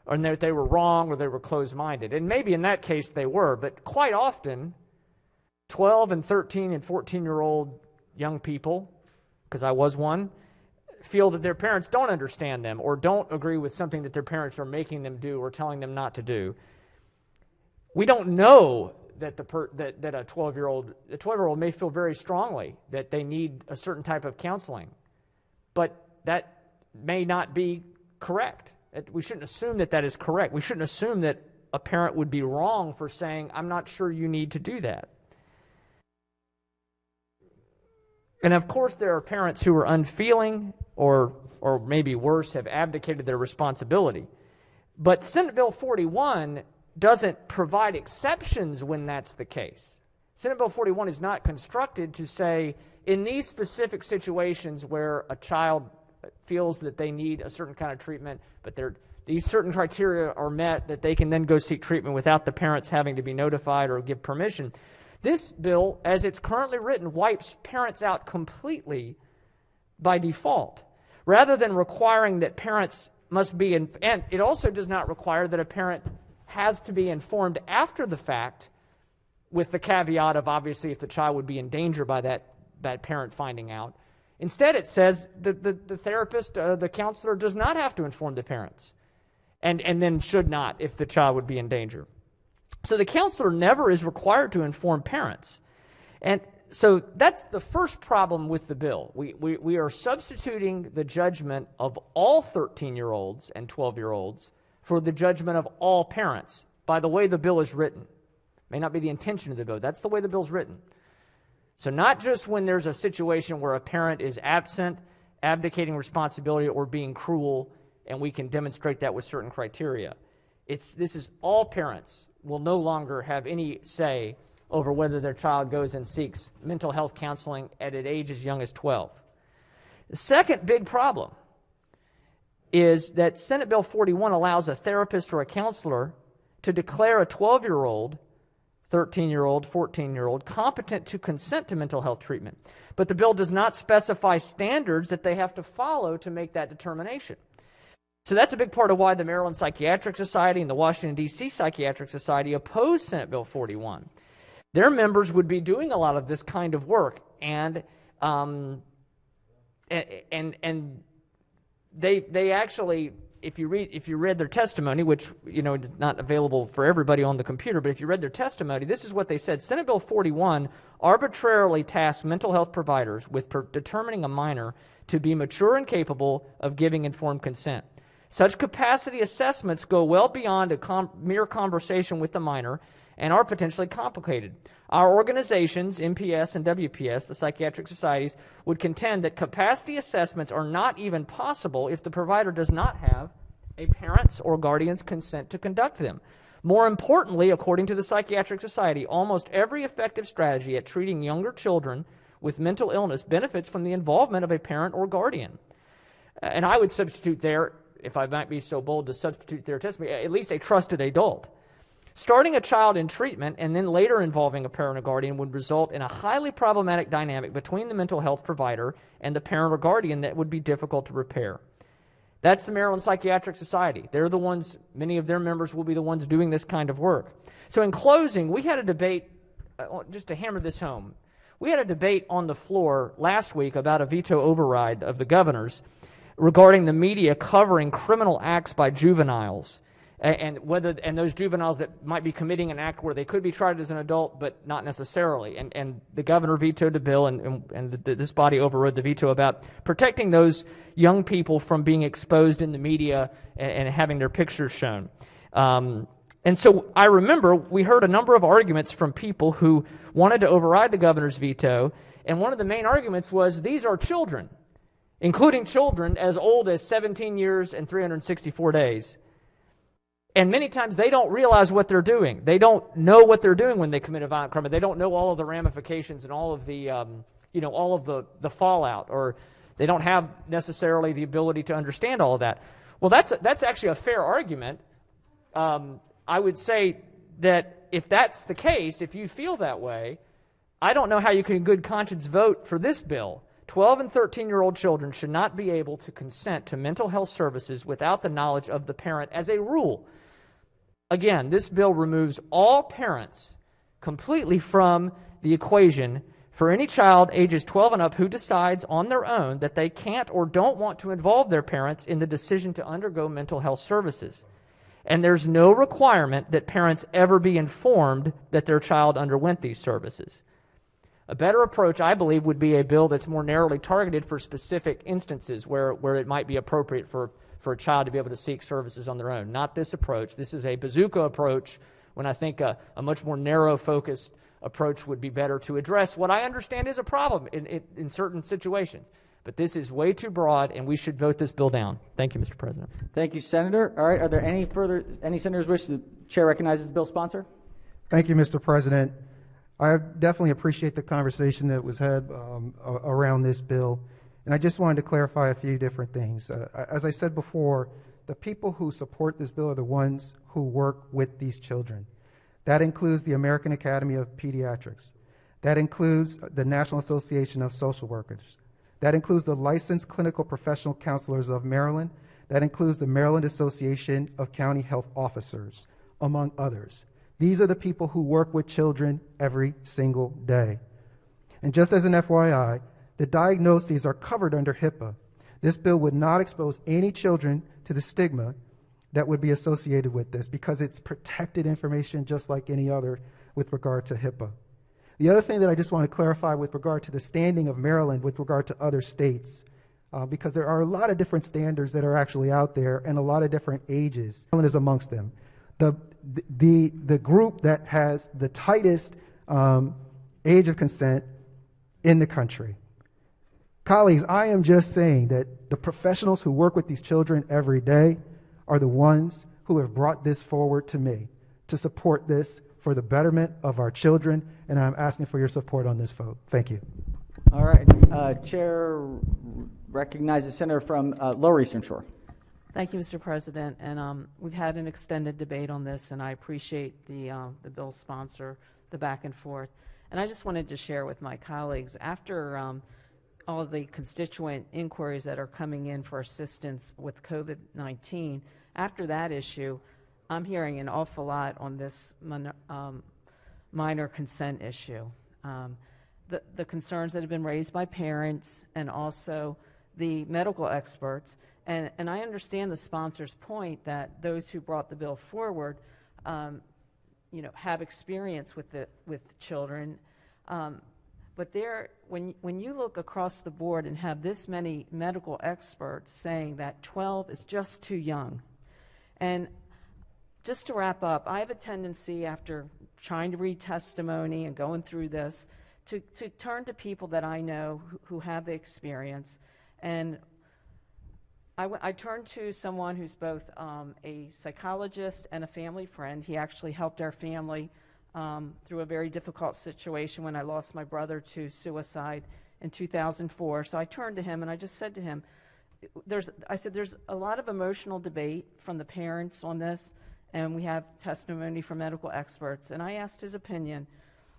or that they were wrong or they were closed-minded. And maybe in that case they were, but quite often 12 and 13 and 14-year-old young people, because I was one, feel that their parents don't understand them or don't agree with something that their parents are making them do or telling them not to do. We don't know that that a 12-year-old may feel very strongly that they need a certain type of counseling, but that may not be correct. We shouldn't assume that is correct. We shouldn't assume that a parent would be wrong for saying, I'm not sure you need to do that. And of course, there are parents who are unfeeling or maybe worse, have abdicated their responsibility. But Senate Bill 41 doesn't provide exceptions when that's the case. Senate Bill 41 is not constructed to say, in these specific situations where a child feels that they need a certain kind of treatment, but these certain criteria are met, that they can then go seek treatment without the parents having to be notified or give permission. This bill, as it's currently written, wipes parents out completely by default, rather than requiring that parents must be, and it also does not require that a parent has to be informed after the fact, with the caveat of obviously if the child would be in danger by that parent finding out. Instead, it says the therapist, the counselor, does not have to inform the parents, and then should not if the child would be in danger. So the counselor never is required to inform parents. And so that's the first problem with the bill. We are substituting the judgment of all 13-year-olds and 12-year-olds for the judgment of all parents by the way the bill is written. May not be the intention of the bill. That's the way the bill's written. So not just when there's a situation where a parent is absent, abdicating responsibility, or being cruel, and we can demonstrate that with certain criteria. This is all parents will no longer have any say over whether their child goes and seeks mental health counseling at an age as young as 12. The second big problem is that Senate Bill 41 allows a therapist or a counselor to declare a 12-year-old, 13-year-old, 14-year-old competent to consent to mental health treatment. But the bill does not specify standards that they have to follow to make that determination. So that's a big part of why the Maryland Psychiatric Society and the Washington, D.C. Psychiatric Society opposed Senate Bill 41. Their members would be doing a lot of this kind of work, and they actually, if you read their testimony, which is not available for everybody on the computer, but if you read their testimony, this is what they said. Senate Bill 41 arbitrarily tasks mental health providers with determining a minor to be mature and capable of giving informed consent. Such capacity assessments go well beyond a mere conversation with the minor and are potentially complicated. Our organizations, MPS and WPS, the psychiatric societies, would contend that capacity assessments are not even possible if the provider does not have a parent's or guardian's consent to conduct them. More importantly, according to the Psychiatric Society, almost every effective strategy at treating younger children with mental illness benefits from the involvement of a parent or guardian. And I would substitute there, if I might be so bold to substitute their testimony, at least a trusted adult. Starting a child in treatment and then later involving a parent or guardian would result in a highly problematic dynamic between the mental health provider and the parent or guardian that would be difficult to repair. That's the Maryland Psychiatric Society. They're the ones, many of their members will be the ones doing this kind of work. So in closing, we had a debate, just to hammer this home, we had a debate on the floor last week about a veto override of the governor's regarding the media covering criminal acts by juveniles, and those juveniles that might be committing an act where they could be tried as an adult, but not necessarily. And the governor vetoed the bill, and this body overrode the veto about protecting those young people from being exposed in the media and having their pictures shown. And so I remember we heard a number of arguments from people who wanted to override the governor's veto, and one of the main arguments was these are children, including children as old as 17 years and 364 days. And many times they don't realize what they're doing. They don't know what they're doing when they commit a violent crime. They don't know all of the ramifications and all of the, all of the fallout, or they don't have necessarily the ability to understand all of that. Well, that's actually a fair argument. I would say that if that's the case, if you feel that way, I don't know how you can in good conscience vote for this bill. 12 and 13-year-old children should not be able to consent to mental health services without the knowledge of the parent as a rule. Again, this bill removes all parents completely from the equation for any child ages 12 and up who decides on their own that they can't or don't want to involve their parents in the decision to undergo mental health services. And there's no requirement that parents ever be informed that their child underwent these services. A better approach, I believe, would be a bill that's more narrowly targeted for specific instances where it might be appropriate for a child to be able to seek services on their own. Not this approach. This is a bazooka approach when I think a much more narrow-focused approach would be better to address what I understand is a problem in certain situations. But this is way too broad, and we should vote this bill down. Thank you, Mr. President. Thank you, Senator. All right, are there any senators wish the chair recognizes the bill sponsor? Thank you, Mr. President. I definitely appreciate the conversation that was had around this bill, and I just wanted to clarify a few different things. As I said before, the people who support this bill are the ones who work with these children. That includes the American Academy of Pediatrics. That includes the National Association of Social Workers. That includes the Licensed Clinical Professional Counselors of Maryland. That includes the Maryland Association of County Health Officers, among others. These are the people who work with children every single day. And just as an FYI, the diagnoses are covered under HIPAA. This bill would not expose any children to the stigma that would be associated with this because it's protected information just like any other with regard to HIPAA. The other thing that I just want to clarify with regard to the standing of Maryland with regard to other states, because there are a lot of different standards that are actually out there and a lot of different ages. Maryland is amongst them. The group that has the tightest age of consent in the country. Colleagues, I am just saying that the professionals who work with these children every day are the ones who have brought this forward to me to support this for the betterment of our children, and I'm asking for your support on this vote. Thank you. All right. Chair recognizes Senator from Lower Eastern Shore. Thank you, Mr. President. And we've had an extended debate on this, and I appreciate the bill sponsor, the back and forth. And I just wanted to share with my colleagues, after all of the constituent inquiries that are coming in for assistance with COVID-19, after that issue, I'm hearing an awful lot on this minor consent issue. The concerns that have been raised by parents and also the medical experts. And I understand the sponsor's point that those who brought the bill forward, have experience with children. But when you look across the board and have this many medical experts saying that 12 is just too young. And just to wrap up, I have a tendency after trying to read testimony and going through this to turn to people that I know who have the experience. And I turned to someone who's both a psychologist and a family friend. He actually helped our family through a very difficult situation when I lost my brother to suicide in 2004. So I turned to him and I just said to him, there's a lot of emotional debate from the parents on this, and we have testimony from medical experts. And I asked his opinion,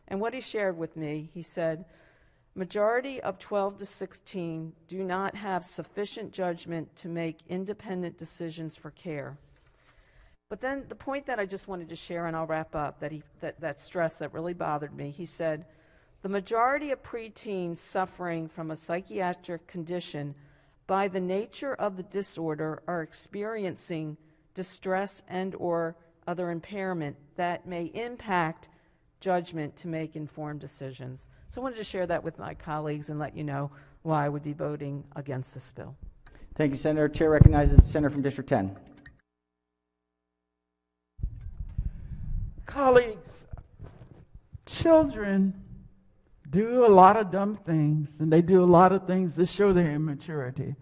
and what he shared with me, he said, majority of 12 to 16 do not have sufficient judgment to make independent decisions for care. But then the point that I just wanted to share, and I'll wrap up, that stress that really bothered me, he said, the majority of preteens suffering from a psychiatric condition by the nature of the disorder are experiencing distress and or other impairment that may impact judgment to make informed decisions. So I wanted to share that with my colleagues and let you know why I would be voting against this bill. Thank you, Senator. Chair recognizes the senator from District 10. Colleagues, children do a lot of dumb things, and they do a lot of things that show their immaturity.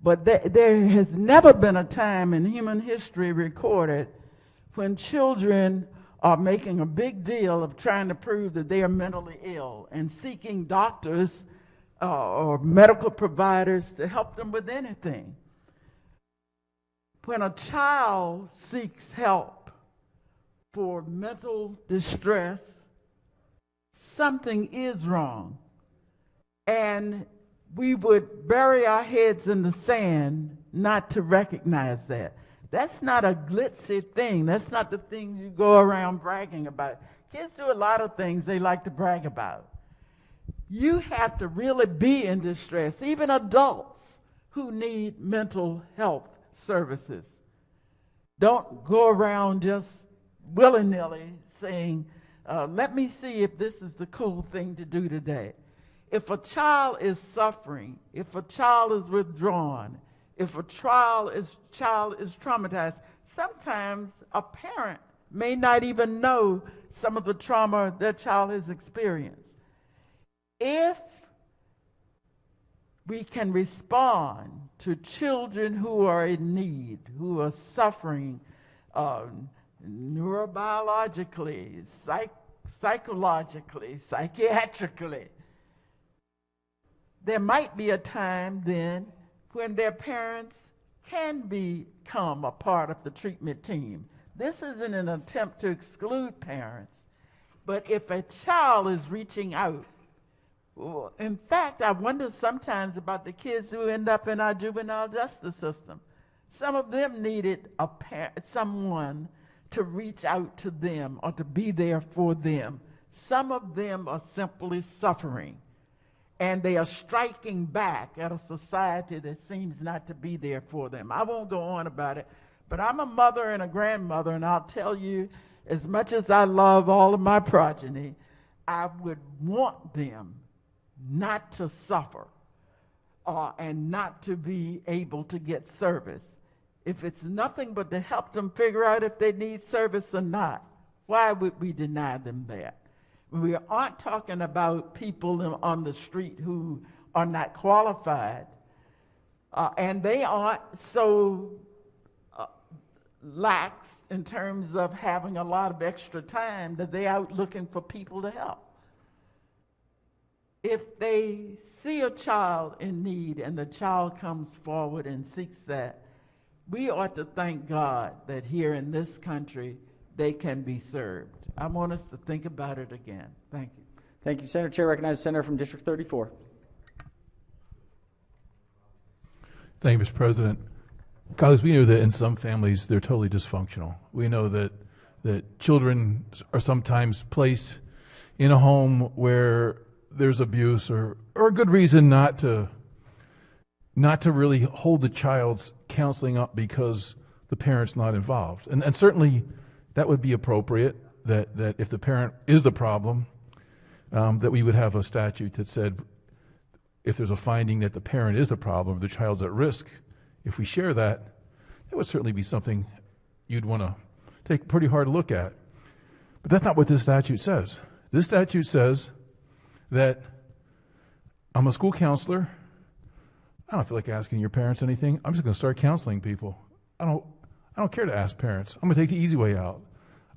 But there has never been a time in human history recorded when children are making a big deal of trying to prove that they are mentally ill and seeking doctors or medical providers to help them with anything. When a child seeks help for mental distress, something is wrong. And we would bury our heads in the sand not to recognize that. That's not a glitzy thing. That's not the thing you go around bragging about. Kids do a lot of things they like to brag about. You have to really be in distress, even adults who need mental health services. Don't go around just willy-nilly saying, let me see if this is the cool thing to do today. If a child is suffering, if a child is withdrawn, if a child is traumatized, sometimes a parent may not even know some of the trauma their child has experienced. If we can respond to children who are in need, who are suffering neurobiologically, psychologically, psychiatrically, there might be a time then when their parents can become a part of the treatment team. This isn't an attempt to exclude parents, but if a child is reaching out, in fact, I wonder sometimes about the kids who end up in our juvenile justice system. Some of them needed someone to reach out to them or to be there for them. Some of them are simply suffering, and they are striking back at a society that seems not to be there for them. I won't go on about it, but I'm a mother and a grandmother, and I'll tell you, as much as I love all of my progeny, I would want them not to suffer and not to be able to get service. If it's nothing but to help them figure out if they need service or not, why would we deny them that? We aren't talking about people on the street who are not qualified, and they aren't so lax in terms of having a lot of extra time that they're out looking for people to help. If they see a child in need and the child comes forward and seeks that, we ought to thank God that here in this country they can be served. I want us to think about it again. Thank you. Thank you, Senator. Chair recognizes the senator from District 34. Thank you, Mr. President. Colleagues, we know that in some families they're totally dysfunctional. We know that children are sometimes placed in a home where there's abuse or a good reason not to really hold the child's counseling up because the parent's not involved. And certainly that would be appropriate, that if the parent is the problem, that we would have a statute that said if there's a finding that the parent is the problem, or the child's at risk, if we share that, that would certainly be something you'd want to take a pretty hard look at. But that's not what this statute says. This statute says that I'm a school counselor, I don't feel like asking your parents anything. I'm just going to start counseling people. I don't care to ask parents. I'm going to take the easy way out.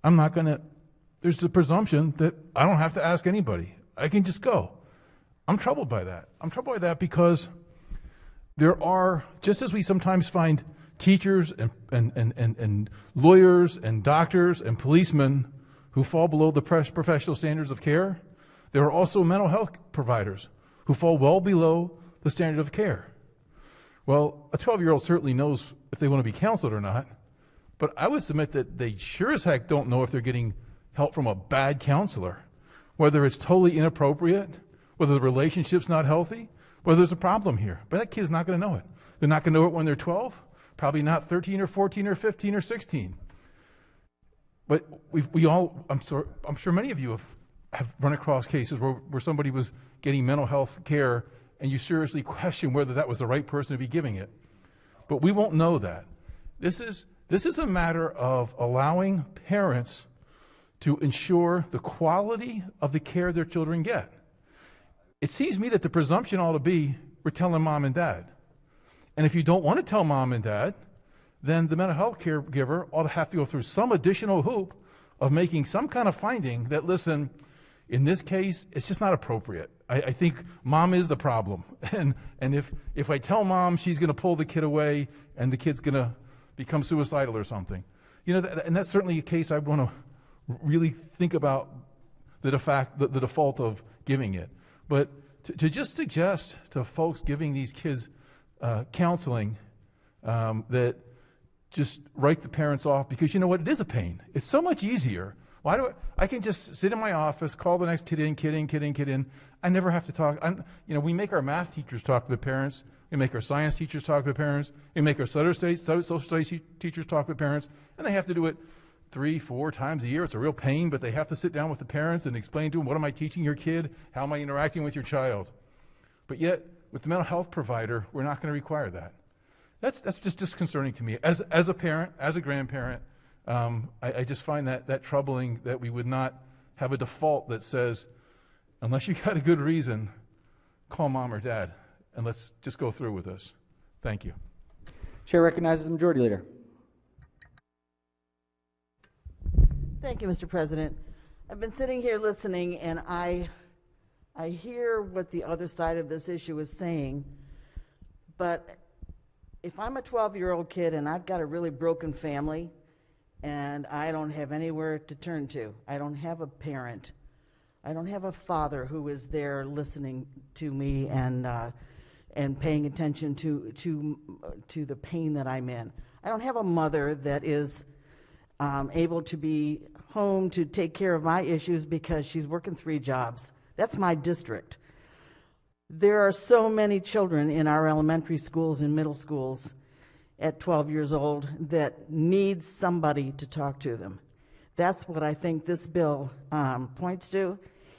I'm not going to, there's a presumption that I don't have to ask anybody. I can just go. I'm troubled by that. I'm troubled by that because there are, just as we sometimes find teachers and lawyers and doctors and policemen who fall below the professional standards of care, there are also mental health providers who fall well below the standard of care. Well, a 12-year-old certainly knows if they want to be counseled or not, but I would submit that they sure as heck don't know if they're getting help from a bad counselor, whether it's totally inappropriate, whether the relationship's not healthy, whether there's a problem here. But that kid's not going to know it. They're not going to know it when they're 12, probably not 13 or 14 or 15 or 16. But we all, I'm sure many of you have run across cases where somebody was getting mental health care and you seriously question whether that was the right person to be giving it. But we won't know that. This is a matter of allowing parents to ensure the quality of the care their children get. It seems to me that the presumption ought to be we're telling mom and dad. And if you don't want to tell mom and dad, then the mental health caregiver ought to have to go through some additional hoop of making some kind of finding that, listen, in this case, it's just not appropriate. I think mom is the problem. And if I tell mom, she's going to pull the kid away and the kid's going to become suicidal or something. You know, and that's certainly a case I want to really think about the default of giving it. But to just suggest to folks giving these kids counseling that just write the parents off because, you know what, it is a pain. It's so much easier. I can just sit in my office, call the next kid in. I never have to talk. We make our math teachers talk to the parents. We make our science teachers talk to the parents. We make our social studies teachers talk to the parents. And they have to do it 3-4 times a year. It's a real pain, but they have to sit down with the parents and explain to them, what am I teaching your kid? How am I interacting with your child? But yet, with the mental health provider, we're not going to require that. That's just disconcerting to me. As a parent, as a grandparent, I just find that troubling that we would not have a default that says, unless you got a good reason, call mom or dad, and let's just go through with this. Thank you. Chair recognizes the Majority Leader. Thank you, Mr. President. I've been sitting here listening, and I hear what the other side of this issue is saying, but if I'm a 12-year-old kid and I've got a really broken family and I don't have anywhere to turn to, I don't have a parent, I don't have a father who is there listening to me and paying attention to the pain that I'm in. I don't have a mother that is able to be home to take care of my issues because she's working 3 jobs. That's my district. There are so many children in our elementary schools and middle schools at 12 years old that need somebody to talk to them. That's what I think this bill points to.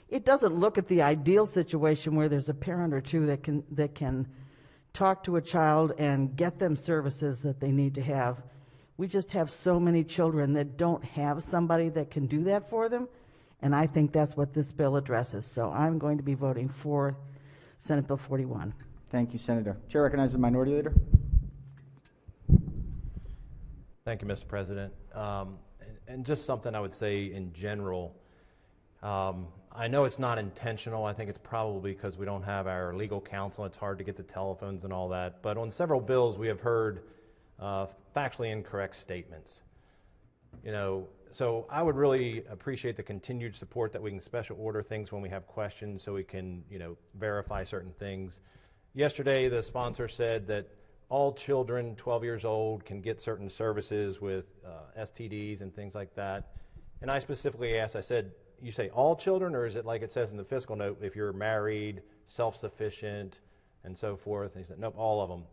It doesn't look at the ideal situation where there's a parent or two that can talk to a child and get them services that they need to have. We just have so many children that don't have somebody that can do that for them, and I think that's what this bill addresses. So I'm going to be voting for Senate Bill 41. Thank you, Senator. Chair recognizes the Minority Leader. Thank you, Mr. President. And just something I would say in general, I know it's not intentional. I think it's probably because we don't have our legal counsel. It's hard to get the telephones and all that. But on several bills, we have heard factually incorrect statements. So I would really appreciate the continued support that we can special order things when we have questions so we can, verify certain things. Yesterday, the sponsor said that all children 12 years old can get certain services with STDs and things like that. And I specifically asked, I said, you say all children, or is it like it says in the fiscal note, if you're married, self-sufficient, and so forth? And he said, nope, all of them.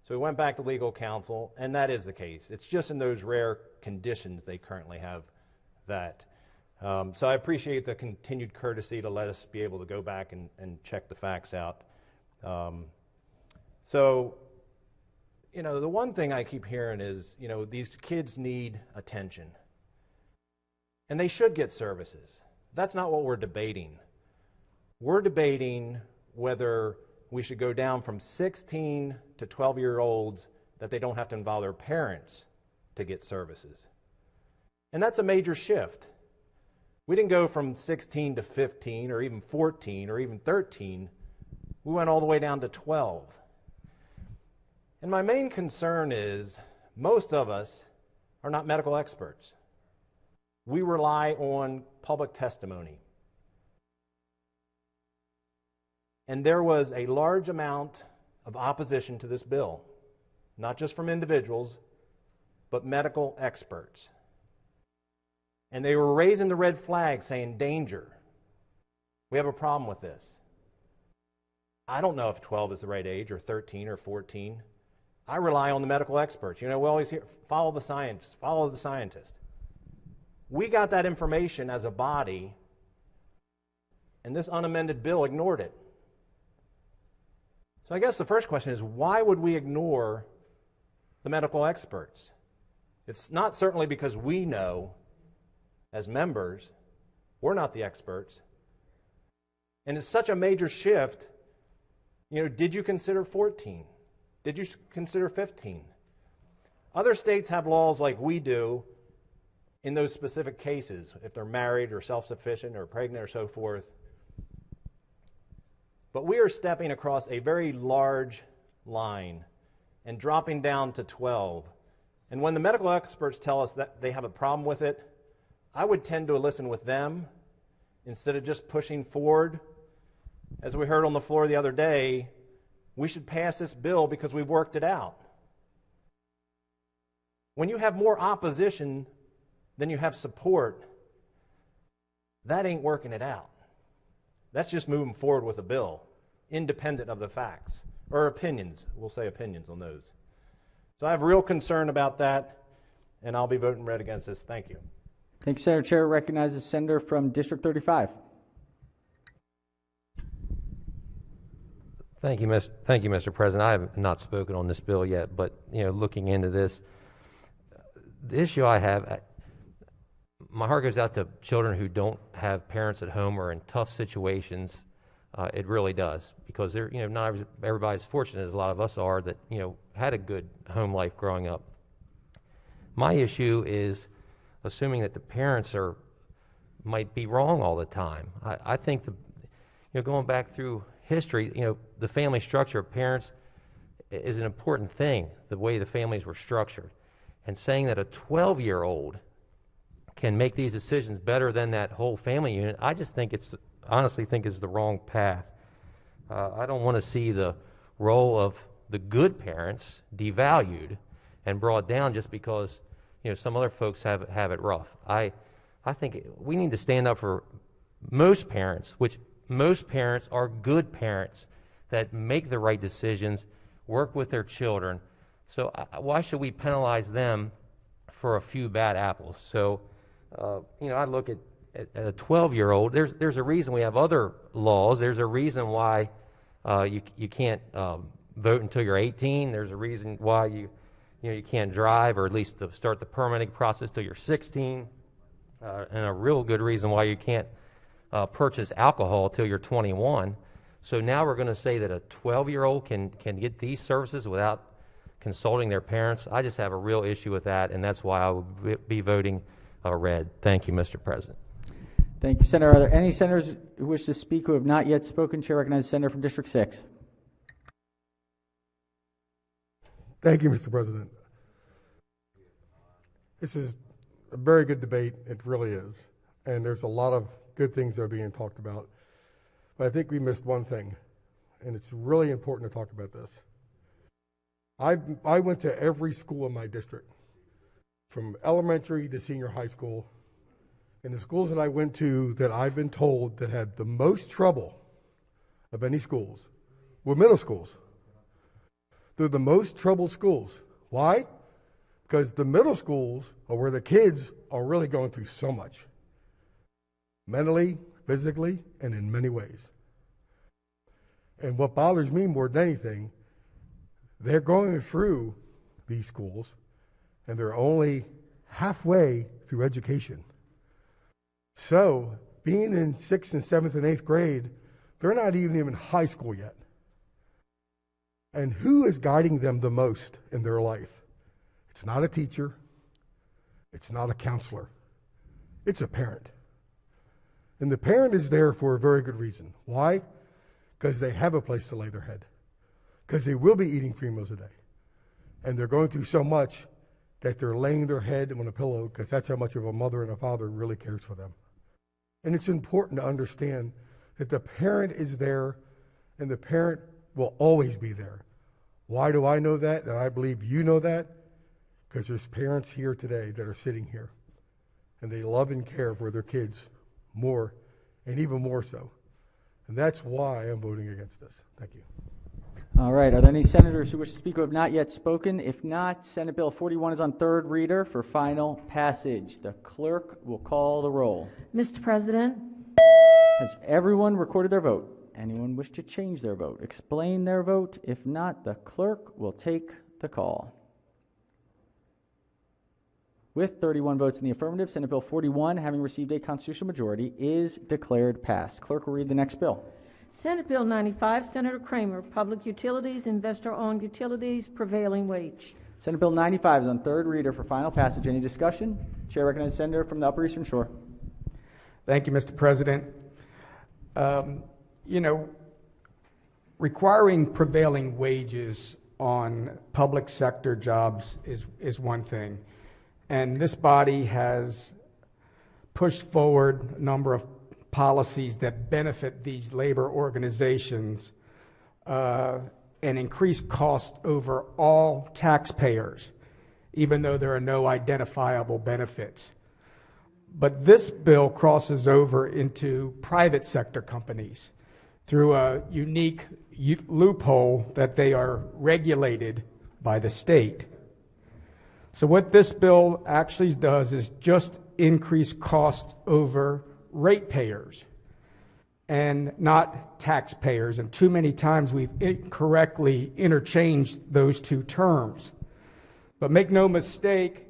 So we went back to legal counsel, and that is the case. It's just in those rare conditions they currently have that. So I appreciate the continued courtesy to let us be able to go back and check the facts out. So, the one thing I keep hearing is, these kids need attention. And they should get services. That's not what we're debating. We're debating whether we should go down from 16 to 12-year-olds that they don't have to involve their parents to get services. And that's a major shift. We didn't go from 16 to 15 or even 14 or even 13. We went all the way down to 12. And my main concern is most of us are not medical experts. We rely on public testimony. And there was a large amount of opposition to this bill, not just from individuals, but medical experts. And they were raising the red flag saying, danger. We have a problem with this. I don't know if 12 is the right age, or 13 or 14. I rely on the medical experts. You know, we always hear, follow the science, follow the scientist. We got that information as a body, and this unamended bill ignored it. So I guess the first question is, why would we ignore the medical experts? It's not certainly because we know, as members, we're not the experts. And it's such a major shift. You know, did you consider 14? Did you consider 15? Other states have laws like we do in those specific cases, if they're married or self-sufficient or pregnant or so forth. But we are stepping across a very large line and dropping down to 12. And when the medical experts tell us that they have a problem with it, I would tend to listen with them instead of just pushing forward. As we heard on the floor the other day, we should pass this bill because we've worked it out. When you have more opposition than you have support, that ain't working it out. That's just moving forward with a bill, independent of the facts, or opinions. We'll say opinions on those. So I have real concern about that, and I'll be voting red against this. Thank you. Thank you, Senator. Chair recognizes Senator from District 35. Thank you, Mr. President. I have not spoken on this bill yet, but looking into this, the issue I have, my heart goes out to children who don't have parents at home or in tough situations. It really does, because they're not everybody's fortunate as a lot of us are that had a good home life growing up. My issue is assuming that the parents might be wrong all the time. I think going back through history, the family structure of parents is an important thing, the way the families were structured. And saying that a 12-year-old can make these decisions better than that whole family unit, I just think honestly think it's the wrong path. I don't want to see the role of the good parents devalued and brought down just because some other folks have it rough. I think we need to stand up for most parents, which most parents are good parents that make the right decisions, work with their children. So why should we penalize them for a few bad apples? So, I look at a 12-year-old. There's a reason we have other laws. There's a reason why you can't vote until you're 18. There's a reason why you can't drive, or at least to start the permitting process till you're 16, and a real good reason why you can't purchase alcohol till you're 21. So now we're going to say that a 12-year-old can get these services without consulting their parents. I just have a real issue with that, and that's why I will be voting red. Thank you, Mr. President. Thank you, Senator. Are there any senators who wish to speak who have not yet spoken? Chair recognizes Senator from District 6. Thank you, Mr. President. This is a very good debate. It really is. And there's a lot of good things that are being talked about. But I think we missed one thing, and it's really important to talk about this. I went to every school in my district, from elementary to senior high school. And the schools that I went to that I've been told that had the most trouble of any schools were middle schools. They're the most troubled schools. Why? Because the middle schools are where the kids are really going through so much. Mentally, physically, and in many ways. And what bothers me more than anything, they're going through these schools, and they're only halfway through education. So, being in 6th and 7th and 8th grade, they're not even in high school yet. And who is guiding them the most in their life? It's not a teacher. It's not a counselor. It's a parent. And the parent is there for a very good reason. Why? Because they have a place to lay their head. Because they will be eating 3 meals a day. And they're going through so much that they're laying their head on a pillow, because that's how much of a mother and a father really cares for them. And it's important to understand that the parent is there, and the parent will always be there. Why do I know that? And I believe you know that? Because there's parents here today that are sitting here, and they love and care for their kids more, and even more so. And that's why I'm voting against this. Thank you. All right. Are there any senators who wish to speak who have not yet spoken? If not, Senate Bill 41 is on third reader for final passage. The clerk will call the roll. Mr. President, Has everyone recorded their vote? Anyone wish to change their vote? Explain their vote? If not, the clerk will take the call. With 31 votes in the affirmative, Senate Bill 41, having received a constitutional majority, is declared passed. Clerk will read the next bill. Senate Bill 95, Senator Kramer, Public Utilities, Investor-Owned Utilities, Prevailing Wage. Senate Bill 95 is on third reader for final passage. Any discussion? Chair recognizes Senator from the Upper Eastern Shore. Thank you, Mr. President. Requiring prevailing wages on public sector jobs is one thing. And this body has pushed forward a number of policies that benefit these labor organizations and increase cost over all taxpayers, even though there are no identifiable benefits. But this bill crosses over into private sector companies through a unique loophole that they are regulated by the state. So what this bill actually does is just increase costs over ratepayers and not taxpayers. And too many times we've incorrectly interchanged those two terms. But make no mistake,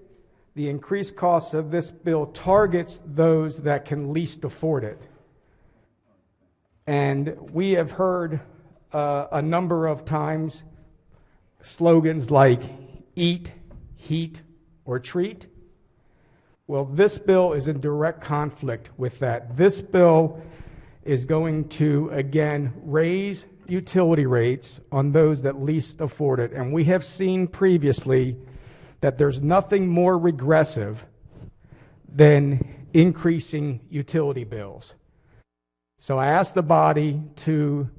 the increased costs of this bill targets those that can least afford it. And we have heard a number of times slogans like eat, heat, or treat. Well, this bill is in direct conflict with that. This bill is going to, again, raise utility rates on those that least afford it. And we have seen previously that there's nothing more regressive than increasing utility bills. So I ask the body to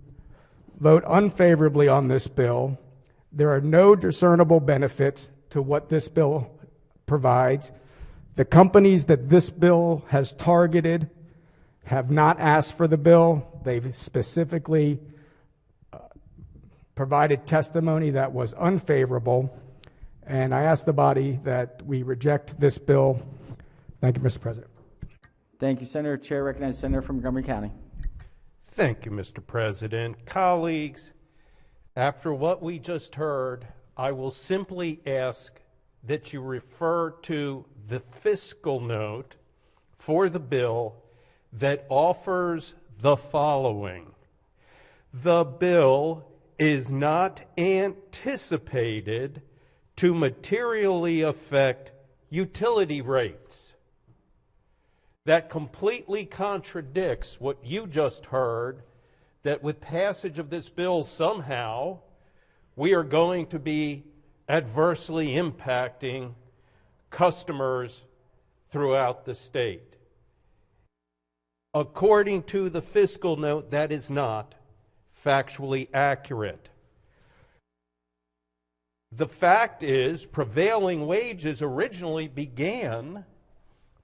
vote unfavorably on this bill. There are no discernible benefits to what this bill provides. The companies that this bill has targeted have not asked for the bill. They've specifically provided testimony that was unfavorable. And I ask the body that we reject this bill. Thank you, Mr. President. Thank you, Senator. Chair recognizes Senator from Montgomery County. Thank you, Mr. President. Colleagues, after what we just heard, I will simply ask that you refer to the fiscal note for the bill that offers the following. The bill is not anticipated to materially affect utility rates. That completely contradicts what you just heard, that with passage of this bill somehow we are going to be adversely impacting customers throughout the state. According to the fiscal note, that is not factually accurate. The fact is, prevailing wages originally began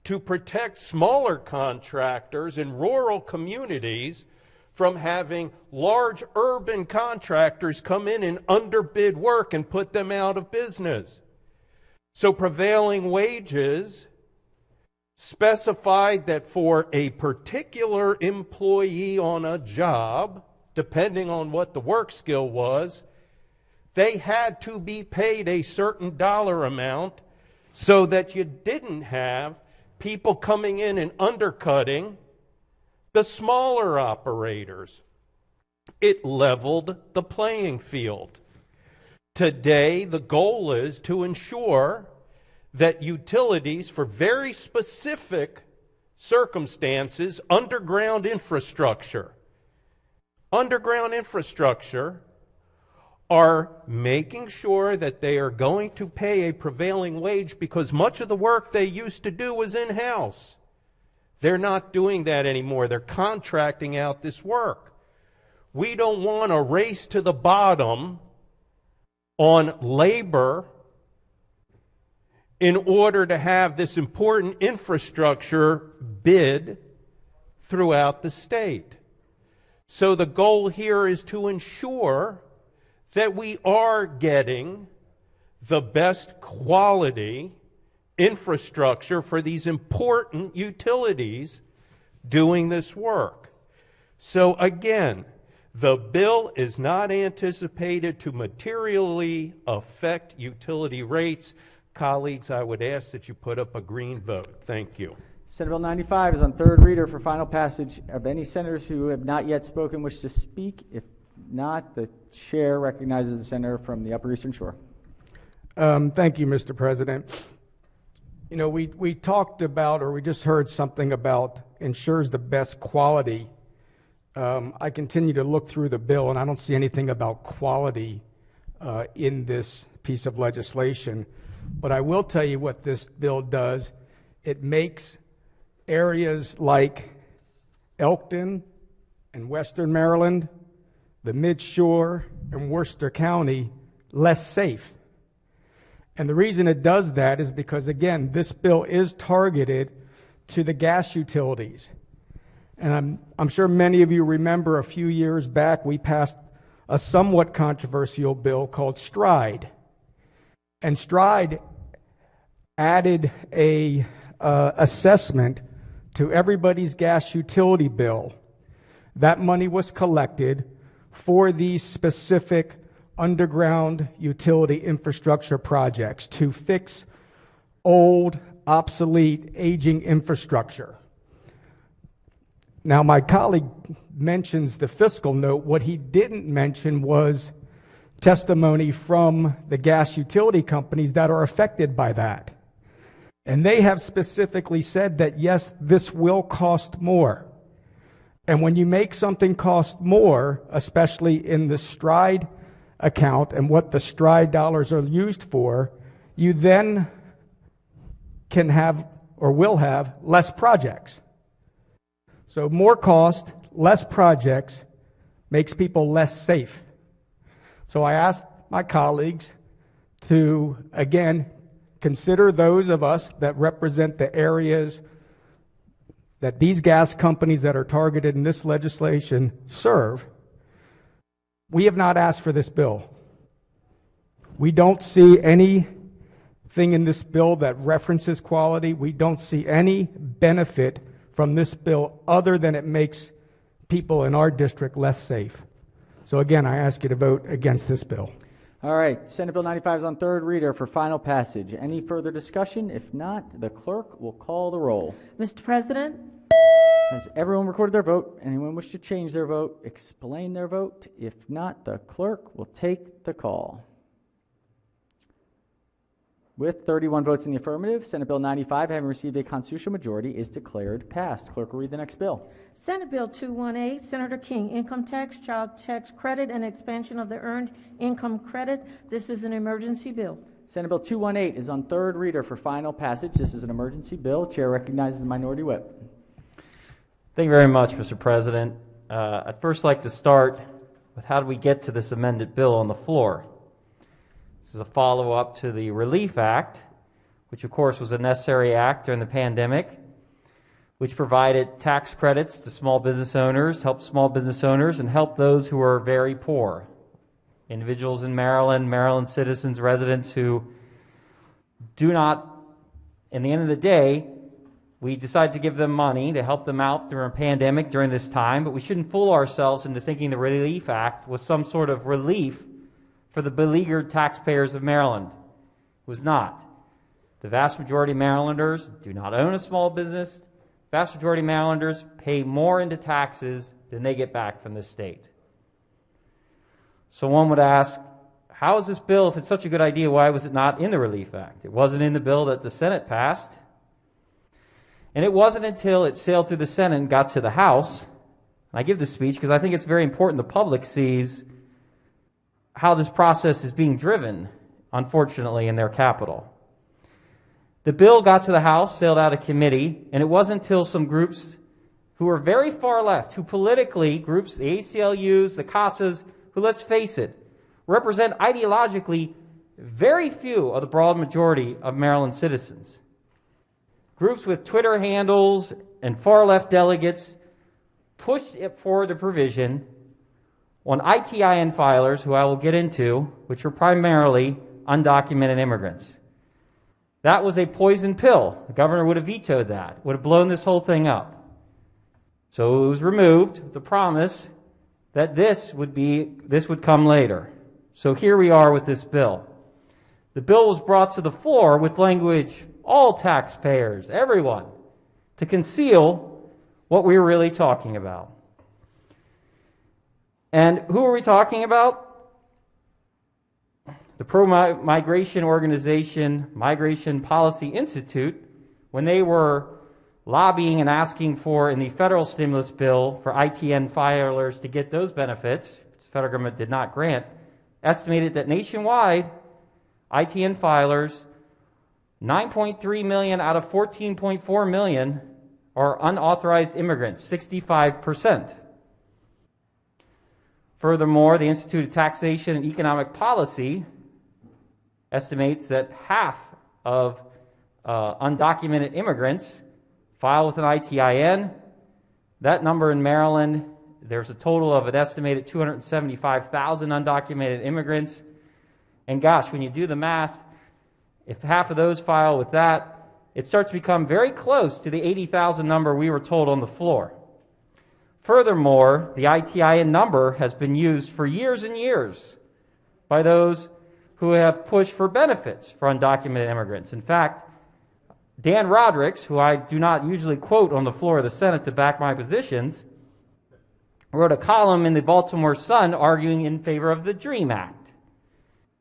to protect smaller contractors in rural communities from having large urban contractors come in and underbid work and put them out of business. So prevailing wages specified that for a particular employee on a job, depending on what the work skill was, they had to be paid a certain dollar amount so that you didn't have people coming in and undercutting the smaller operators. It leveled the playing field. Today, the goal is to ensure that utilities for very specific circumstances, underground infrastructure are making sure that they are going to pay a prevailing wage, because much of the work they used to do was in-house. They're not doing that anymore. They're contracting out this work. We don't want a race to the bottom on labor in order to have this important infrastructure bid throughout the state. So the goal here is to ensure that we are getting the best quality infrastructure for these important utilities doing this work. So again, the bill is not anticipated to materially affect utility rates. Colleagues, I would ask that you put up a green vote. Thank you. Senate Bill 95 is on third reader for final passage. Of any senators who have not yet spoken wish to speak? If not, the chair recognizes the senator from the Upper Eastern Shore. Thank you, Mr. President. You know, we talked about, or we just heard something about ensures the best quality. I continue to look through the bill, and I don't see anything about quality in this piece of legislation. But I will tell you what this bill does. It makes areas like Elkton and Western Maryland, the Mid-Shore, and Worcester County less safe. And the reason it does that is because, again, this bill is targeted to the gas utilities. And I'm sure many of you remember a few years back we passed a somewhat controversial bill called STRIDE. And STRIDE added a assessment to everybody's gas utility bill. That money was collected for these specific underground utility infrastructure projects to fix old, obsolete, aging infrastructure. Now, my colleague mentions the fiscal note. What he didn't mention was testimony from the gas utility companies that are affected by that. And they have specifically said that, yes, this will cost more. And when you make something cost more, especially in the STRIDE account and what the STRIDE dollars are used for, you then can have or will have less projects. So more cost, less projects makes people less safe. So I asked my colleagues to, again, consider those of us that represent the areas that these gas companies that are targeted in this legislation serve. We have not asked for this bill. We don't see anything in this bill that references quality. We don't see any benefit from this bill other than it makes people in our district less safe. So again, I ask you to vote against this bill. All right, Senate Bill 95 is on third reader for final passage. Any further discussion? If not, the clerk will call the roll. Mr. President? Has everyone recorded their vote? Anyone wish to change their vote, explain their vote? If not, the clerk will take the call. With 31 votes in the affirmative, Senate Bill 95, having received a constitutional majority, is declared passed. Clerk will read the next bill. Senate Bill 218, Senator King, Income Tax, Child Tax Credit, and Expansion of the Earned Income Credit. This is an emergency bill. Senate Bill 218 is on third reader for final passage. This is an emergency bill. Chair recognizes the minority whip. Thank you very much, Mr. President. I'd first like to start with how do we get to this amended bill on the floor. This is a follow-up to the Relief Act, which of course was a necessary act during the pandemic, which provided tax credits to small business owners, helped small business owners, and helped those who are very poor. Individuals in Maryland, Maryland citizens, residents who do not, in the end of the day, we decided to give them money to help them out through a pandemic during this time, but we shouldn't fool ourselves into thinking the Relief Act was some sort of relief for the beleaguered taxpayers of Maryland. It was not. The vast majority of Marylanders do not own a small business. The vast majority of Marylanders pay more into taxes than they get back from the state. So one would ask, how is this bill, if it's such a good idea, why was it not in the Relief Act? It wasn't in the bill that the Senate passed. And it wasn't until it sailed through the Senate and got to the House. And I give this speech because I think it's very important the public sees how this process is being driven, unfortunately, in their capital. The bill got to the House, sailed out of committee, and it wasn't until some groups who were very far left, who politically, groups, the ACLUs, the CASAs, who, let's face it, represent ideologically very few of the broad majority of Maryland citizens. Groups with Twitter handles and far-left delegates pushed it forward the provision on ITIN filers, who I will get into, which are primarily undocumented immigrants. That was a poison pill. The governor would have vetoed that, would have blown this whole thing up. So it was removed with the promise that this would come later. So here we are with this bill. The bill was brought to the floor with language, all taxpayers, everyone, to conceal what we were really talking about. And who are we talking about? The pro-migration organization, Migration Policy Institute, when they were lobbying and asking for, in the federal stimulus bill, for ITN filers to get those benefits, which the federal government did not grant, estimated that nationwide, ITN filers, 9.3 million out of 14.4 million are unauthorized immigrants, 65%. Furthermore, the Institute of Taxation and Economic Policy estimates that half of undocumented immigrants file with an ITIN. That number in Maryland, there's a total of an estimated 275,000 undocumented immigrants. And gosh, when you do the math, if half of those file with that, it starts to become very close to the 80,000 number we were told on the floor. Furthermore, the ITIN number has been used for years and years by those who have pushed for benefits for undocumented immigrants. In fact, Dan Rodericks, who I do not usually quote on the floor of the Senate to back my positions, wrote a column in the Baltimore Sun arguing in favor of the DREAM Act.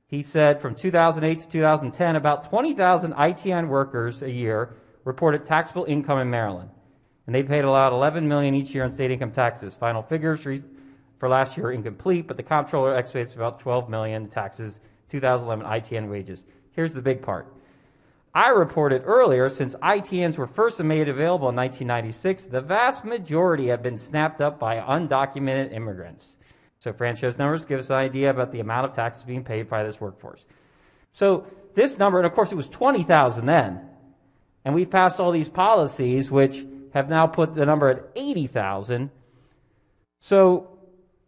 He said from 2008 to 2010, about 20,000 ITIN workers a year reported taxable income in Maryland. And they paid about $11 million each year in state income taxes. Final figures for last year are incomplete, but the comptroller estimates about $12 million taxes, 2011 ITN wages. Here's the big part. I reported earlier, since ITNs were first made available in 1996, the vast majority have been snapped up by undocumented immigrants. So Franco's numbers give us an idea about the amount of taxes being paid by this workforce. So this number, and of course it was 20,000 then, and we've passed all these policies which have now put the number at 80,000. So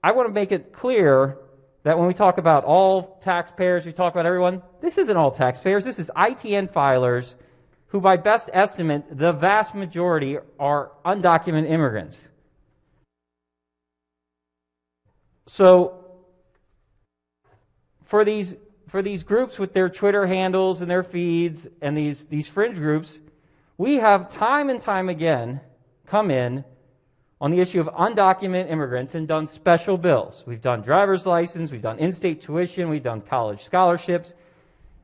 I want to make it clear that when we talk about all taxpayers, we talk about everyone, this isn't all taxpayers. This is ITN filers who, by best estimate, the vast majority are undocumented immigrants. So for these groups with their Twitter handles and their feeds and these fringe groups, we have time and time again come in on the issue of undocumented immigrants and done special bills. We've done driver's license, we've done in-state tuition, we've done college scholarships,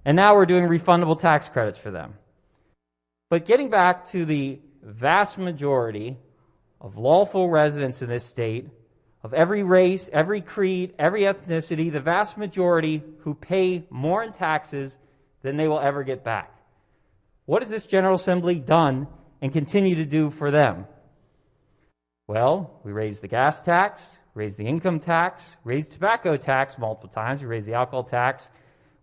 and now we're doing refundable tax credits for them. But getting back to the vast majority of lawful residents in this state, of every race, every creed, every ethnicity, the vast majority who pay more in taxes than they will ever get back. What has this General Assembly done and continue to do for them? Well, we raised the gas tax, raised the income tax, raised tobacco tax multiple times, we raised the alcohol tax.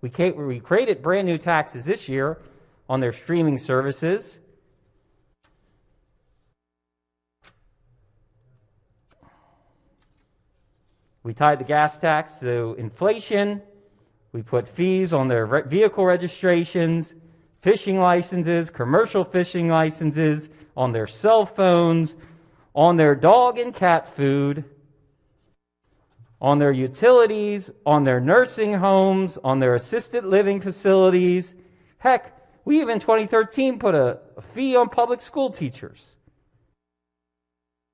We created brand new taxes this year on their streaming services. We tied the gas tax to inflation. We put fees on their vehicle registrations, fishing licenses, commercial fishing licenses, on their cell phones, on their dog and cat food, on their utilities, on their nursing homes, on their assisted living facilities. Heck, we even in 2013 put a fee on public school teachers.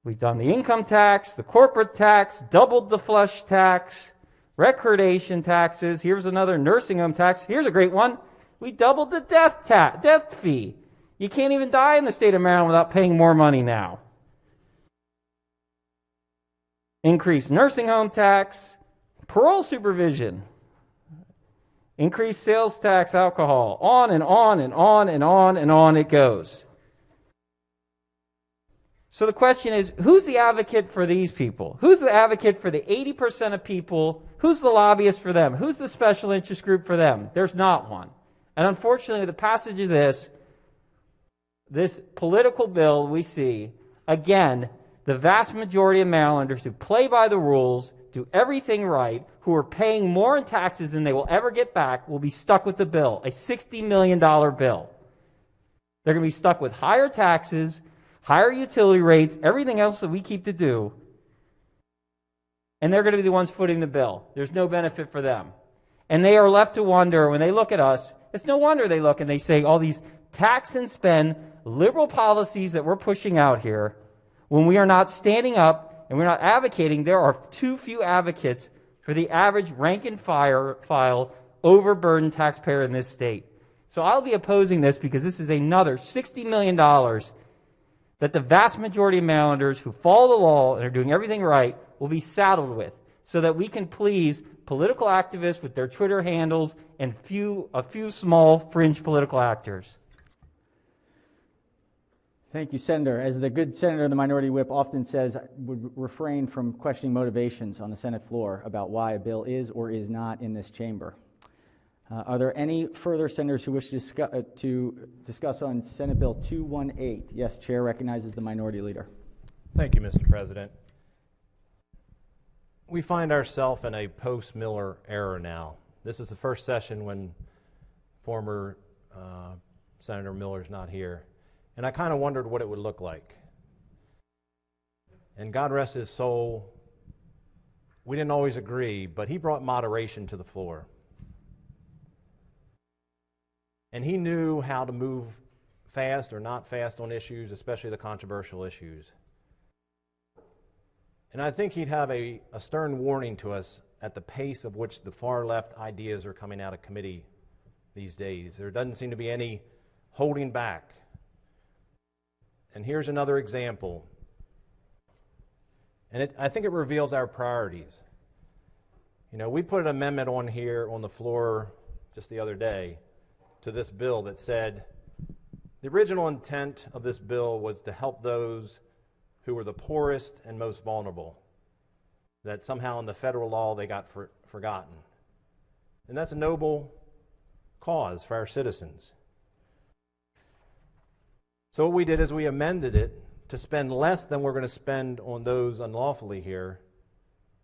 We've done the income tax, the corporate tax, doubled the flush tax, Recreation taxes. Here's another nursing home tax. Here's a great one. We doubled the death fee. You can't even die in the state of Maryland without paying more money now. Increased nursing home tax, parole supervision, increased sales tax, alcohol, on and on and on and on and on it goes. So the question is, who's the advocate for these people? Who's the advocate for the 80% of people? Who's the lobbyist for them? Who's the special interest group for them? There's not one. And unfortunately, the passage of this political bill we see, again, the vast majority of Marylanders who play by the rules, do everything right, who are paying more in taxes than they will ever get back, will be stuck with the bill, a $60 million bill. They're going to be stuck with higher taxes, higher utility rates, everything else that we keep to do, and they're going to be the ones footing the bill. There's no benefit for them. And they are left to wonder, when they look at us, it's no wonder they look and they say all these tax and spend liberal policies that we're pushing out here, when we are not standing up and we're not advocating. There are too few advocates for the average rank and file overburdened taxpayer in this state. So I'll be opposing this because this is another $60 million that the vast majority of Marylanders who follow the law and are doing everything right will be saddled with, so that we can please political activists with their Twitter handles and a few small fringe political actors. Thank you, Senator. As the good senator, the minority whip often says, would refrain from questioning motivations on the Senate floor about why a bill is or is not in this chamber. Are there any further senators who wish to discuss on Senate Bill 218? Yes, Chair recognizes the minority leader. Thank you, Mr. President. We find ourselves in a post-Miller era now. This is the first session when former Senator Miller's not here. And I kind of wondered what it would look like. And God rest his soul, we didn't always agree, but he brought moderation to the floor. And he knew how to move fast or not fast on issues, especially the controversial issues. And I think he'd have a stern warning to us at the pace of which the far left ideas are coming out of committee these days. There doesn't seem to be any holding back. And here's another example. And I think it reveals our priorities. You know, we put an amendment on here on the floor just the other day to this bill that said the original intent of this bill was to help those who were the poorest and most vulnerable, that somehow in the federal law they got forgotten. And that's a noble cause for our citizens. So what we did is we amended it to spend less than we're going to spend on those unlawfully here,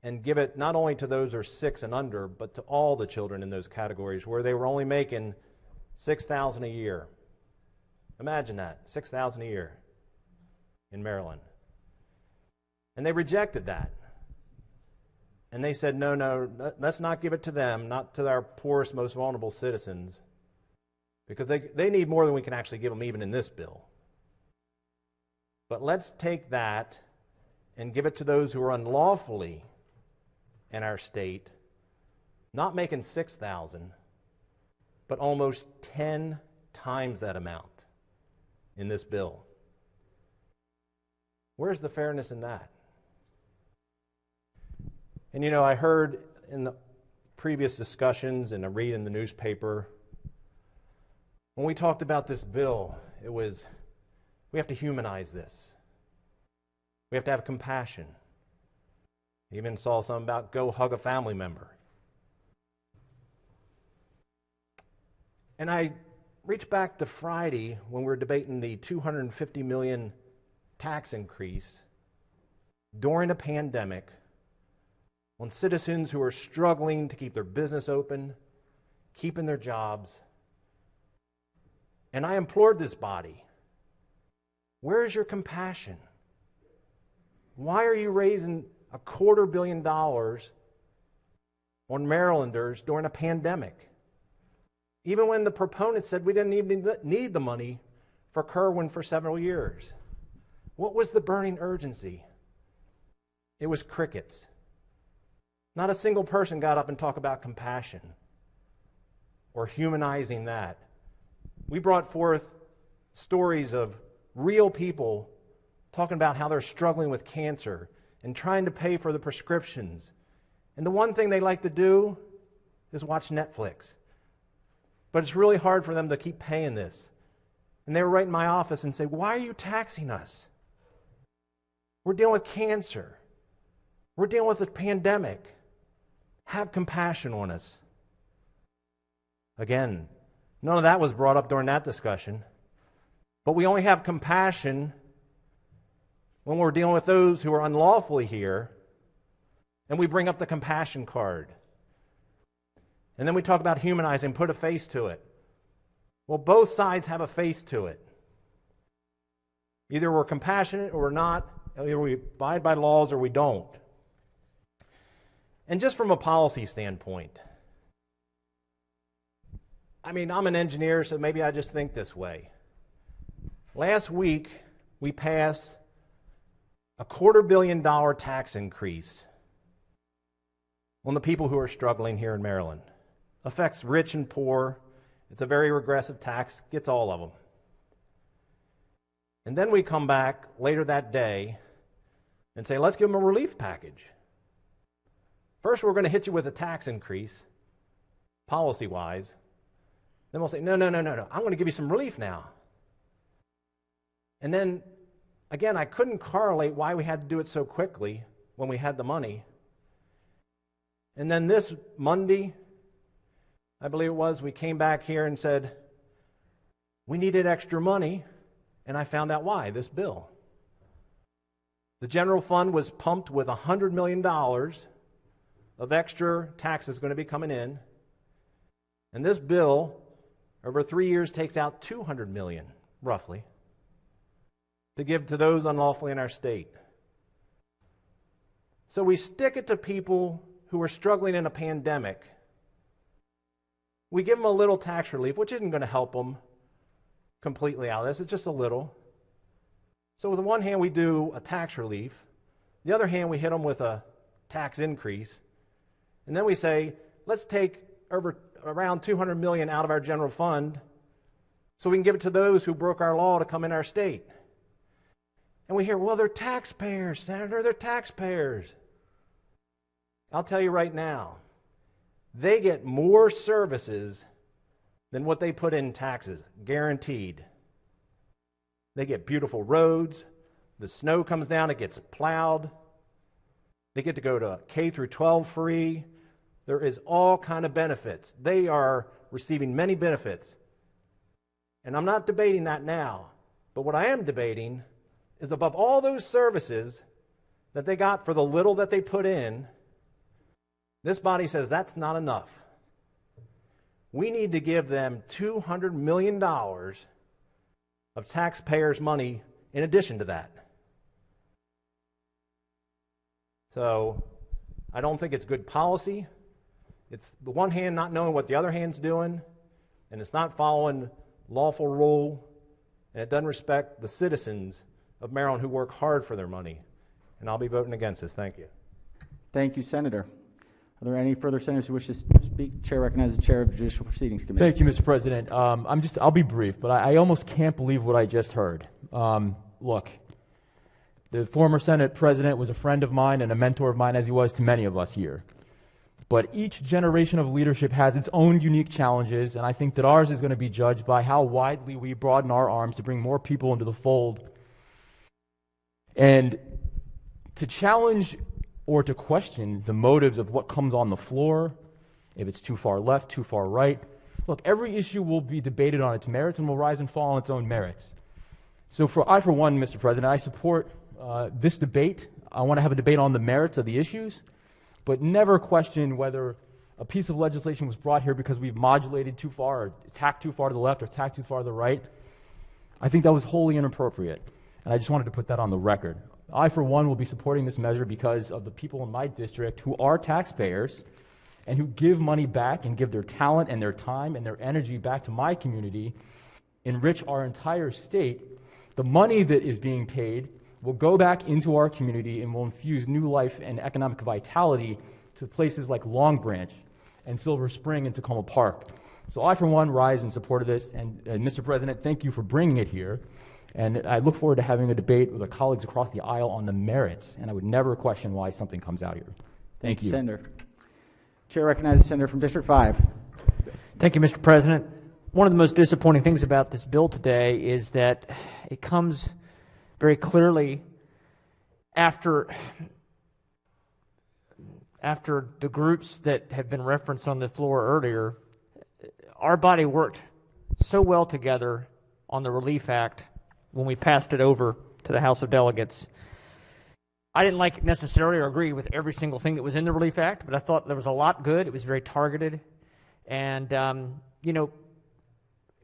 and give it not only to those who are 6 and under, but to all the children in those categories where they were only making $6,000 a year. Imagine that, $6,000 a year in Maryland. And they rejected that. And they said, no, let's not give it to them, not to our poorest, most vulnerable citizens, because they need more than we can actually give them even in this bill. But let's take that and give it to those who are unlawfully in our state, not making $6,000, but almost 10 times that amount in this bill. Where's the fairness in that? And you know, I heard in the previous discussions and I read in the newspaper, when we talked about this bill, it was, we have to humanize this. We have to have compassion. I even saw something about go hug a family member. And I reached back to Friday when we were debating the $250 million tax increase during a pandemic on citizens who are struggling to keep their business open, keeping their jobs. And I implored this body, where is your compassion? Why are you raising $250 million on Marylanders during a pandemic? Even when the proponents said we didn't even need the money for Kerwin for several years. What was the burning urgency? It was crickets. Not a single person got up and talked about compassion or humanizing that. We brought forth stories of real people talking about how they're struggling with cancer and trying to pay for the prescriptions. And the one thing they like to do is watch Netflix. But it's really hard for them to keep paying this. And they were right in my office and say, "Why are you taxing us? We're dealing with cancer. We're dealing with a pandemic. Have compassion on us." Again, none of that was brought up during that discussion. But we only have compassion when we're dealing with those who are unlawfully here, and we bring up the compassion card. And then we talk about humanizing, put a face to it. Well, both sides have a face to it. Either we're compassionate or we're not. Either we abide by laws or we don't. And just from a policy standpoint, I mean, I'm an engineer, so maybe I just think this way. Last week, we passed a $250 million tax increase on the people who are struggling here in Maryland. Affects rich and poor. It's a very regressive tax, gets all of them. And then we come back later that day and say, let's give them a relief package. First, we're going to hit you with a tax increase, policy-wise. Then we'll say, no, I'm going to give you some relief now. And then, again, I couldn't correlate why we had to do it so quickly when we had the money. And then this Monday, I believe it was, we came back here and said, we needed extra money, and I found out why, this bill. The general fund was pumped with $100 million of extra taxes going to be coming in, and this bill, over 3 years, takes out $200 million, roughly, to give to those unlawfully in our state. So we stick it to people who are struggling in a pandemic. We give them a little tax relief, which isn't going to help them completely out of this. It's just a little. So with the one hand, we do a tax relief. The other hand, we hit them with a tax increase. And then we say, let's take around $200 million out of our general fund so we can give it to those who broke our law to come in our state. And we hear, well, they're taxpayers, Senator, they're taxpayers. I'll tell you right now, they get more services than what they put in taxes, guaranteed. They get beautiful roads. The snow comes down, it gets plowed. They get to go to K through 12 free. There is all kind of benefits. They are receiving many benefits. And I'm not debating that now. But what I am debating is above all those services that they got for the little that they put in, this body says that's not enough. We need to give them $200 million of taxpayers' money in addition to that. So I don't think it's good policy. It's the one hand not knowing what the other hand's doing, and it's not following lawful rule, and it doesn't respect the citizens of Maryland who work hard for their money. And I'll be voting against this. Thank you. Thank you, Senator. Are there any further senators who wish to speak? Chair recognizes the Chair of the Judicial Proceedings Committee. Thank you, Mr. President. I'll be brief, but I almost can't believe what I just heard. Look, the former Senate President was a friend of mine and a mentor of mine, as he was to many of us here. But each generation of leadership has its own unique challenges, and I think that ours is going to be judged by how widely we broaden our arms to bring more people into the fold. And to challenge or to question the motives of what comes on the floor, if it's too far left, too far right. Look, every issue will be debated on its merits and will rise and fall on its own merits. So for one, Mr. President, I support this debate. I want to have a debate on the merits of the issues, but never question whether a piece of legislation was brought here because we've modulated too far or tacked too far to the left or tacked too far to the right. I think that was wholly inappropriate, and I just wanted to put that on the record. I, for one, will be supporting this measure because of the people in my district who are taxpayers and who give money back and give their talent and their time and their energy back to my community, enrich our entire state. The money that is being paid will go back into our community and will infuse new life and economic vitality to places like Long Branch and Silver Spring and Tacoma Park. So I, for one, rise in support of this. And Mr. President, thank you for bringing it here. And I look forward to having a debate with our colleagues across the aisle on the merits. And I would never question why something comes out here. Thank you. Senator. Chair recognizes the Senator from District 5. Thank you, Mr. President. One of the most disappointing things about this bill today is that it comes very clearly after the groups that have been referenced on the floor earlier. Our body worked so well together on the Relief Act when we passed it over to the House of Delegates. I didn't like it necessarily or agree with every single thing that was in the Relief Act, but I thought there was a lot good. It was very targeted. And, you know,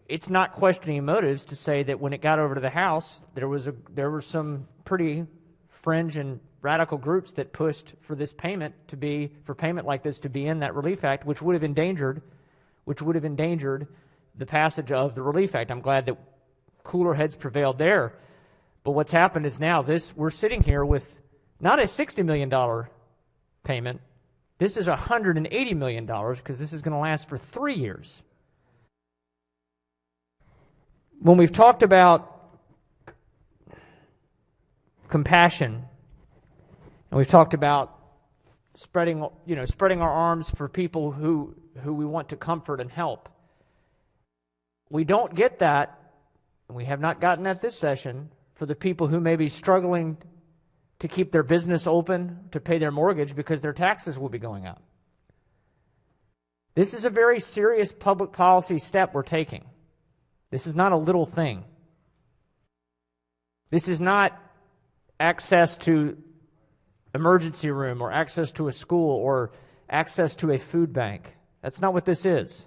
it's not questioning motives to say that when it got over to the House, there were some pretty fringe and radical groups that pushed for this payment to be, for payment like this to be in that Relief Act, which would have endangered the passage of the Relief Act. I'm glad that cooler heads prevailed there. But what's happened is now we're sitting here with not a $60 million payment. This is $180 million because this is going to last for 3 years. When we've talked about compassion, and we've talked about spreading our arms for people who we want to comfort and help, we don't get that, and we have not gotten that this session, for the people who may be struggling to keep their business open, to pay their mortgage because their taxes will be going up. This is a very serious public policy step we're taking. This is not a little thing. This is not access to emergency room or access to a school or access to a food bank. That's not what this is.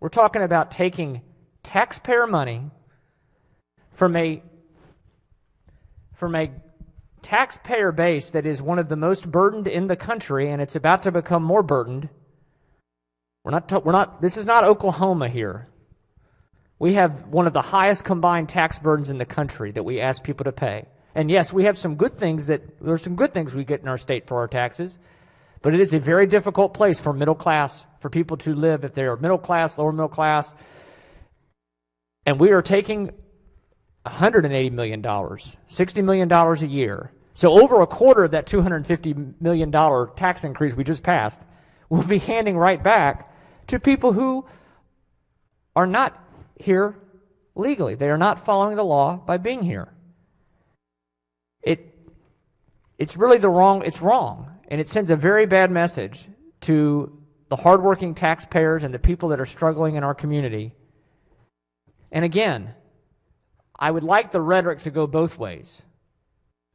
We're talking about taking taxpayer money from a taxpayer base that is one of the most burdened in the country, and it's about to become more burdened. This is not Oklahoma here. We have one of the highest combined tax burdens in the country that we ask people to pay. And yes, we have some good things there's some good things we get in our state for our taxes, but it is a very difficult place for middle class, for people to live if they are middle class, lower middle class. And we are taking $180 million, $60 million a year. So over a quarter of that $250 million tax increase we just passed, we'll be handing right back to people who are not here legally. They are not following the law by being here. It's really it's wrong, and it sends a very bad message to the hardworking taxpayers and the people that are struggling in our community. And again, I would like the rhetoric to go both ways.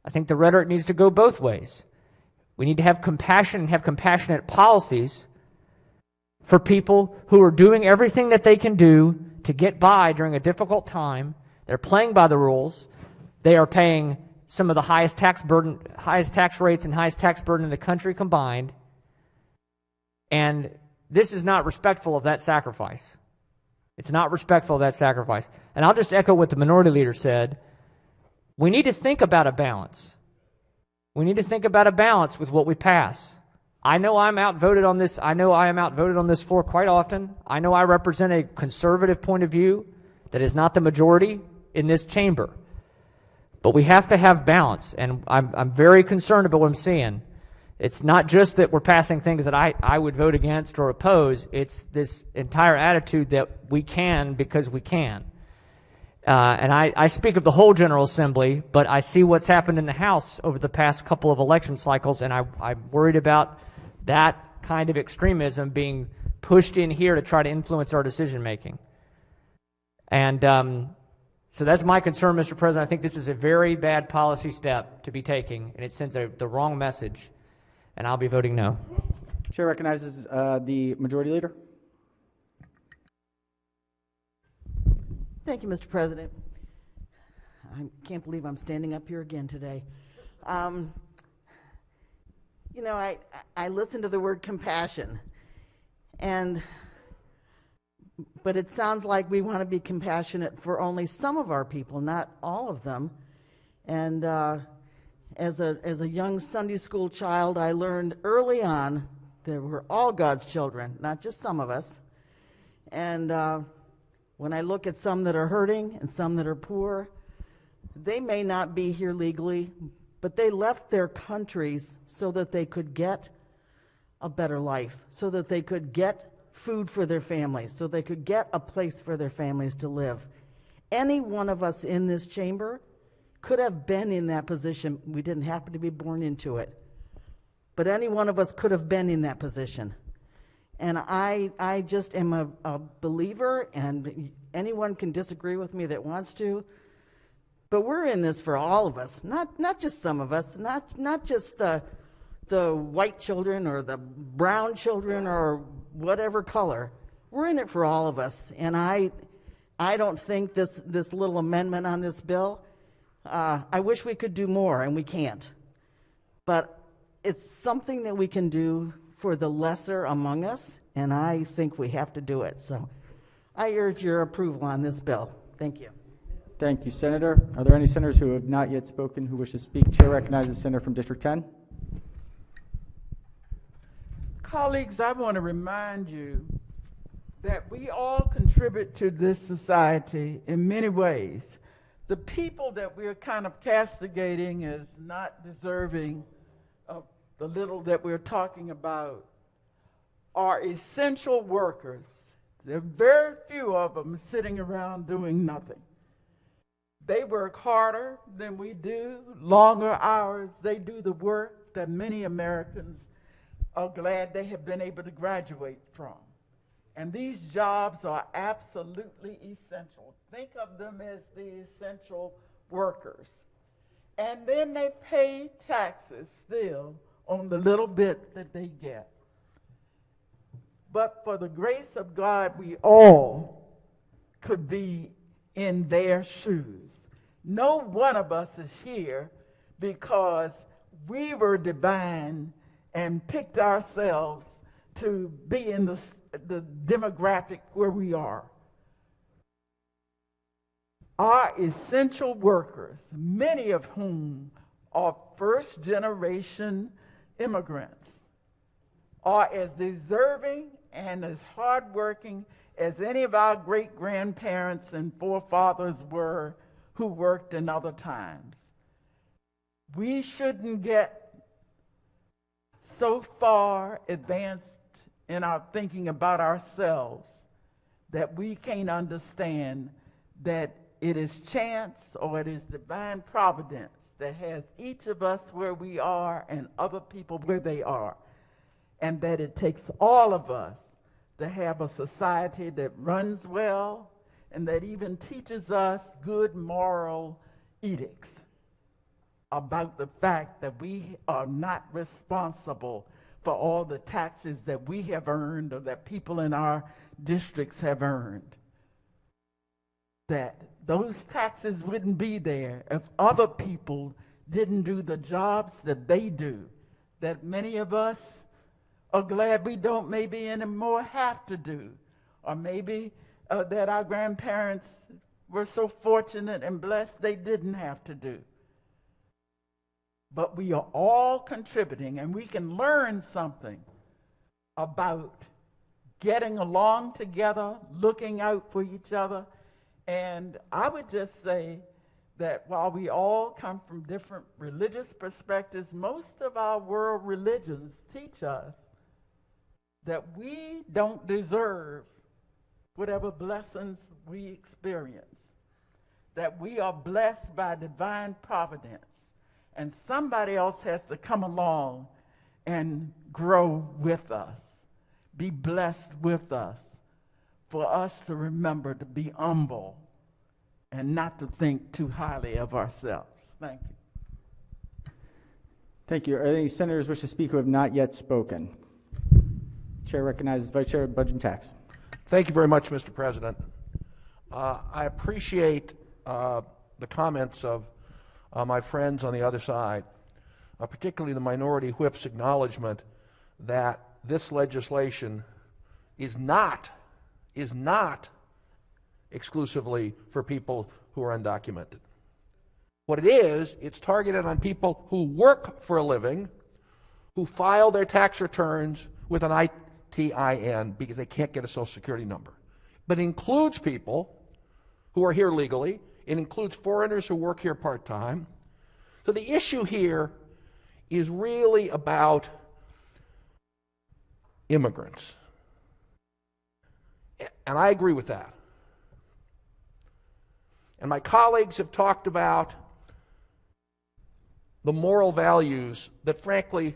I think the rhetoric needs to go both ways. We need to have compassion and have compassionate policies for people who are doing everything that they can do to get by during a difficult time. They're playing by the rules. They are paying some of the highest tax rates and highest tax burden in the country combined. And this is not respectful of that sacrifice. It's not respectful of that sacrifice. And I'll just echo what the minority leader said. We need to think about a balance. We need to think about a balance with what we pass. I know I'm outvoted on this. I know I am outvoted on this floor quite often. I know I represent a conservative point of view that is not the majority in this chamber. But we have to have balance, and I'm very concerned about what I'm seeing. It's not just that we're passing things that I would vote against or oppose. It's this entire attitude that we can because we can. And I speak of the whole General Assembly, but I see what's happened in the House over the past couple of election cycles, and I'm worried about that kind of extremism being pushed in here to try to influence our decision-making. And so that's my concern, Mr. President. I think this is a very bad policy step to be taking, and it sends the wrong message, and I'll be voting no. Chair recognizes the Majority Leader. Thank you, Mr. President. I can't believe I'm standing up here again today. You know, I listened to the word compassion, but it sounds like we want to be compassionate for only some of our people, not all of them. And as a young Sunday school child, I learned early on that we're all God's children, not just some of us. And when I look at some that are hurting and some that are poor, they may not be here legally, but they left their countries so that they could get a better life, so that they could get food for their families, so they could get a place for their families to live. Any one of us in this chamber could have been in that position. We didn't happen to be born into it. But any one of us could have been in that position. And I just am a believer, and anyone can disagree with me that wants to, but we're in this for all of us, not just some of us, not just the white children or the brown children or whatever color. We're in it for all of us. And I don't think this little amendment on this bill, I wish we could do more, and we can't. But it's something that we can do for the lesser among us, and I think we have to do it. So I urge your approval on this bill. Thank you. Thank you, Senator. Are there any senators who have not yet spoken who wish to speak? Chair recognizes the senator from District 10. Colleagues, I want to remind you that we all contribute to this society in many ways. The people that we're kind of castigating as not deserving of the little that we're talking about are essential workers. There are very few of them sitting around doing nothing. They work harder than we do, longer hours. They do the work that many Americans are glad they have been able to graduate from. And these jobs are absolutely essential. Think of them as the essential workers. And then they pay taxes still on the little bit that they get. But for the grace of God, we all could be in their shoes. No one of us is here because we were divine and picked ourselves to be in the demographic where we are. Our essential workers, many of whom are first-generation immigrants, are as deserving and as hardworking as any of our great-grandparents and forefathers were who worked in other times. We shouldn't get so far advanced in our thinking about ourselves that we can't understand that it is chance or it is divine providence that has each of us where we are and other people where they are, and that it takes all of us to have a society that runs well and that even teaches us good moral edicts about the fact that we are not responsible for all the taxes that we have earned or that people in our districts have earned. That those taxes wouldn't be there if other people didn't do the jobs that they do, that many of us are glad we don't maybe anymore have to do, or maybe that our grandparents were so fortunate and blessed they didn't have to do. But we are all contributing, and we can learn something about getting along together, looking out for each other. And I would just say that while we all come from different religious perspectives, most of our world religions teach us that we don't deserve whatever blessings we experience, that we are blessed by divine providence. And somebody else has to come along and grow with us, be blessed with us, for us to remember to be humble and not to think too highly of ourselves. Thank you. Thank you. Are there any senators wish to speak who have not yet spoken? Chair recognizes Vice Chair of Budget and Tax. Thank you very much, Mr. President. I appreciate the comments of my friends on the other side, particularly the minority whip's acknowledgement that this legislation is not exclusively for people who are undocumented. What it is, it's targeted on people who work for a living, who file their tax returns with an ITIN because they can't get a Social Security number. But it includes people who are here legally. It includes foreigners who work here part-time. So the issue here is really about immigrants. And I agree with that. And my colleagues have talked about the moral values that, frankly,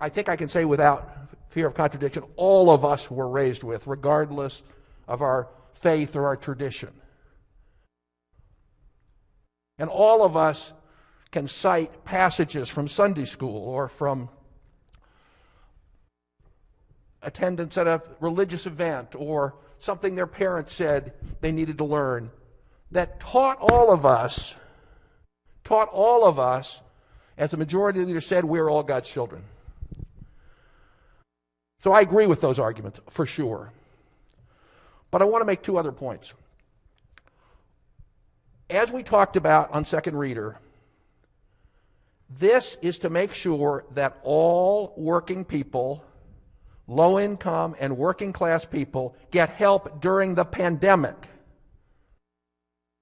I think I can say without fear of contradiction, all of us were raised with, regardless of our faith or our tradition. And all of us can cite passages from Sunday school or from attendance at a religious event or something their parents said they needed to learn that taught all of us, as the majority leader said, we're all God's children. So I agree with those arguments, for sure. But I want to make two other points. As we talked about on second reader, this is to make sure that all working people, low income and working class people, get help during the pandemic.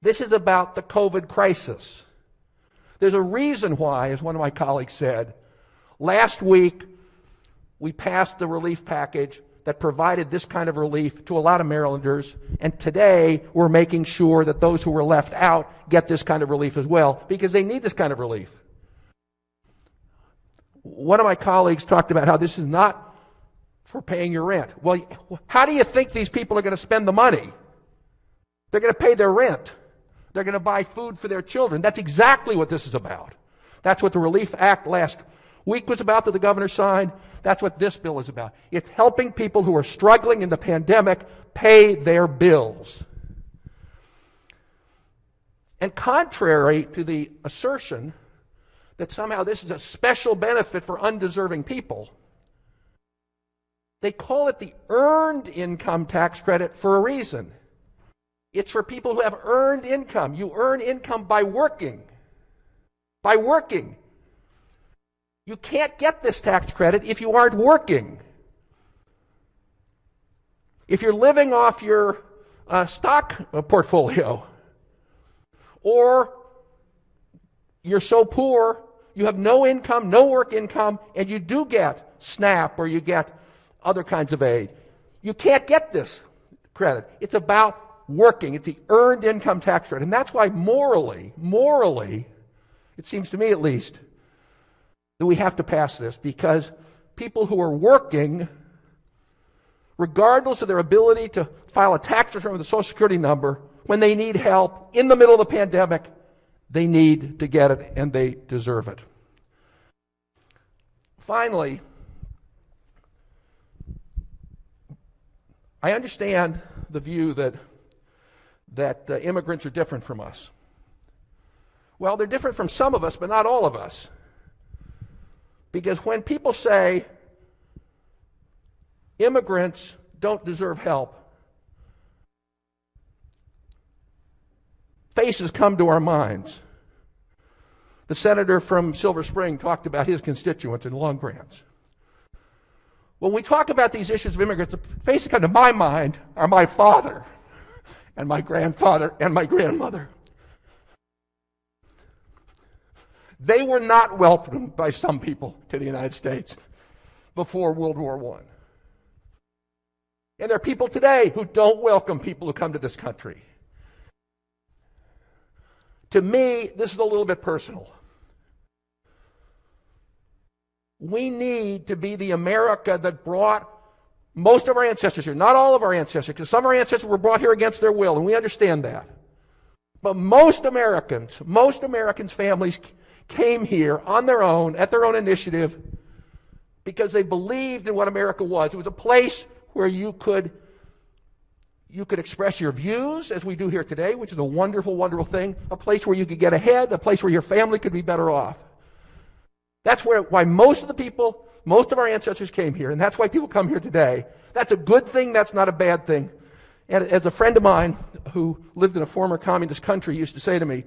This is about the COVID crisis. There's a reason why, as one of my colleagues said, last week we passed the relief package that provided this kind of relief to a lot of Marylanders, and today we're making sure that those who were left out get this kind of relief as well, because they need this kind of relief. One of my colleagues talked about how this is not for paying your rent. Well, how do you think these people are going to spend the money? They're going to pay their rent. They're going to buy food for their children. That's exactly what this is about. That's what the Relief Act last week was about that the governor signed. That's what this bill is about. It's helping people who are struggling in the pandemic pay their bills. And contrary to the assertion that somehow this is a special benefit for undeserving people, they call it the earned income tax credit for a reason. It's for people who have earned income. You earn income by working. By working. You can't get this tax credit if you aren't working. If you're living off your stock portfolio, or you're so poor, you have no income, no work income, and you do get SNAP or you get other kinds of aid, you can't get this credit. It's about working. It's the earned income tax credit. And that's why morally, it seems to me at least, that we have to pass this, because people who are working, regardless of their ability to file a tax return with a Social Security number, when they need help in the middle of the pandemic, they need to get it and they deserve it. Finally, I understand the view that immigrants are different from us. Well, they're different from some of us, but not all of us. Because when people say immigrants don't deserve help, faces come to our minds. The senator from Silver Spring talked about his constituents in Long Branch. When we talk about these issues of immigrants, the faces that come to my mind are my father and my grandfather and my grandmother. They were not welcomed by some people to the United States before World War I. And there are people today who don't welcome people who come to this country. To me, this is a little bit personal. We need to be the America that brought most of our ancestors here. Not all of our ancestors, because some of our ancestors were brought here against their will, and we understand that. But most Americans' families came here on their own, at their own initiative, because they believed in what America was. It was a place where you could express your views, as we do here today, which is a wonderful, wonderful thing. A place where you could get ahead, a place where your family could be better off. That's why most of our ancestors came here, and that's why people come here today. That's a good thing, that's not a bad thing. And as a friend of mine who lived in a former communist country used to say to me,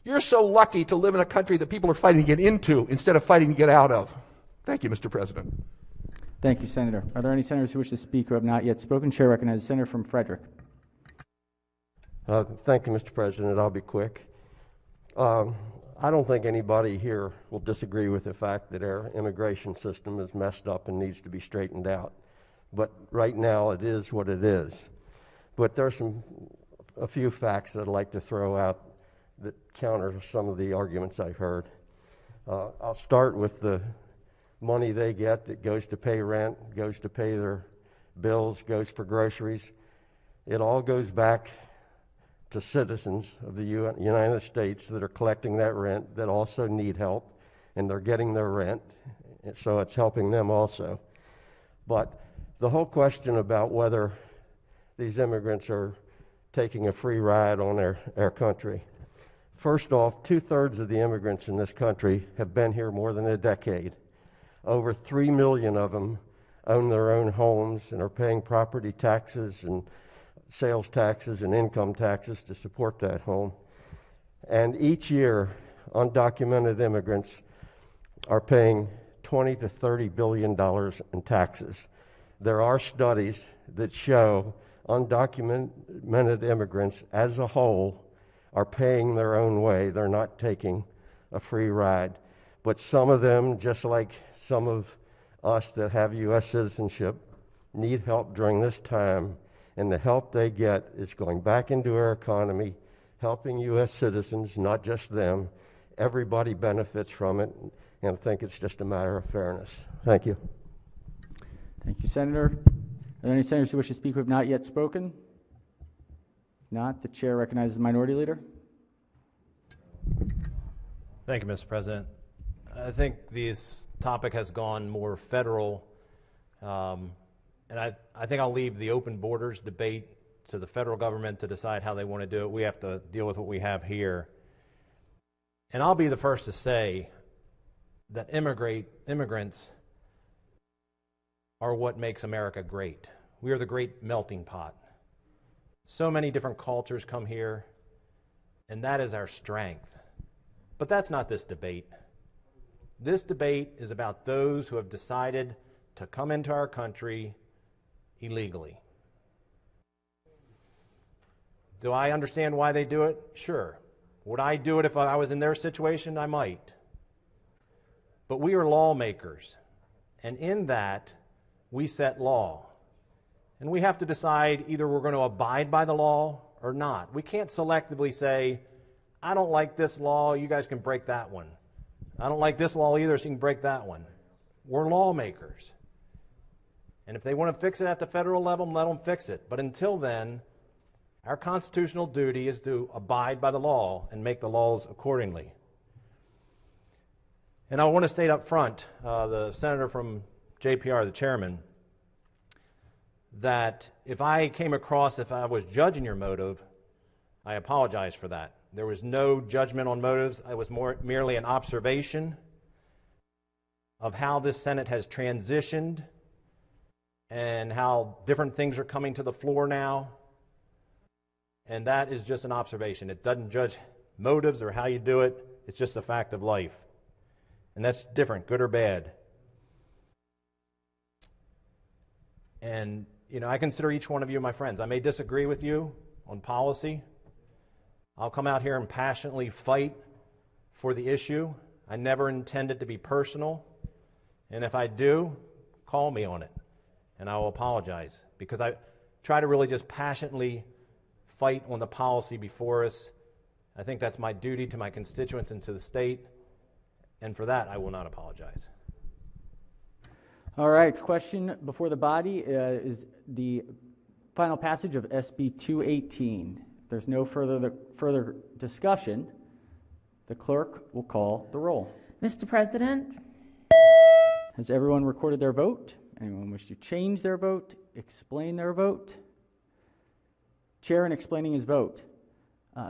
you're so lucky to live in a country that people are fighting to get into instead of fighting to get out of. Thank you, Mr. President. Thank you, Senator. Are there any senators who wish to speak who have not yet spoken? Chair recognizes the Senator from Frederick. Thank you, Mr. President. I'll be quick. I don't think anybody here will disagree with the fact that our immigration system is messed up and needs to be straightened out. But right now, it is what it is. But there's a few facts that I'd like to throw out that counter some of the arguments I've heard. I'll start with the money they get that goes to pay rent, goes to pay their bills, goes for groceries. It all goes back to citizens of the United States that are collecting that rent that also need help, and they're getting their rent, so it's helping them also. But the whole question about whether these immigrants are taking a free ride on our country. First off, 2/3 of the immigrants in this country have been here more than a decade. Over 3 million of them own their own homes and are paying property taxes and sales taxes and income taxes to support that home. And each year, undocumented immigrants are paying $20 to $30 billion in taxes. There are studies that show undocumented immigrants as a whole are paying their own way. They're not taking a free ride. But some of them, just like some of us that have U.S. citizenship, need help during this time. And the help they get is going back into our economy, helping U.S. citizens, not just them. Everybody benefits from it, and I think it's just a matter of fairness. Thank you. Thank you, Senator. Are there any senators who wish to speak who have not yet spoken? If not, the chair recognizes the Minority Leader. Thank you, Mr. President. I think this topic has gone more federal, and I think I'll leave the open borders debate to the federal government to decide how they want to do it. We have to deal with what we have here. And I'll be the first to say that immigrants are what makes America great. We are the great melting pot. So many different cultures come here, and that is our strength. But that's not this debate. This debate is about those who have decided to come into our country illegally. Do I understand why they do it? Sure. Would I do it if I was in their situation? I might. But we are lawmakers, and in that, we set law. And we have to decide either we're going to abide by the law or not. We can't selectively say, I don't like this law, you guys can break that one. I don't like this law either, so you can break that one. We're lawmakers. And if they want to fix it at the federal level, let them fix it. But until then, our constitutional duty is to abide by the law and make the laws accordingly. And I want to state up front, the senator from JPR, the chairman, that if I was judging your motive, I apologize for that. There was no judgment on motives. It was merely an observation of how this Senate has transitioned and how different things are coming to the floor now. And that is just an observation. It doesn't judge motives or how you do it. It's just a fact of life. And that's different, good or bad. And, I consider each one of you my friends. I may disagree with you on policy. I'll come out here and passionately fight for the issue. I never intend it to be personal. And if I do, call me on it. And I will apologize. Because I try to really just passionately fight on the policy before us. I think that's my duty to my constituents and to the state. And for that, I will not apologize. All right, question before the body is the final passage of SB 218. If there's no further discussion, the clerk will call the roll. Mr. President? Has everyone recorded their vote? Anyone wish to change their vote, explain their vote? Chair in explaining his vote.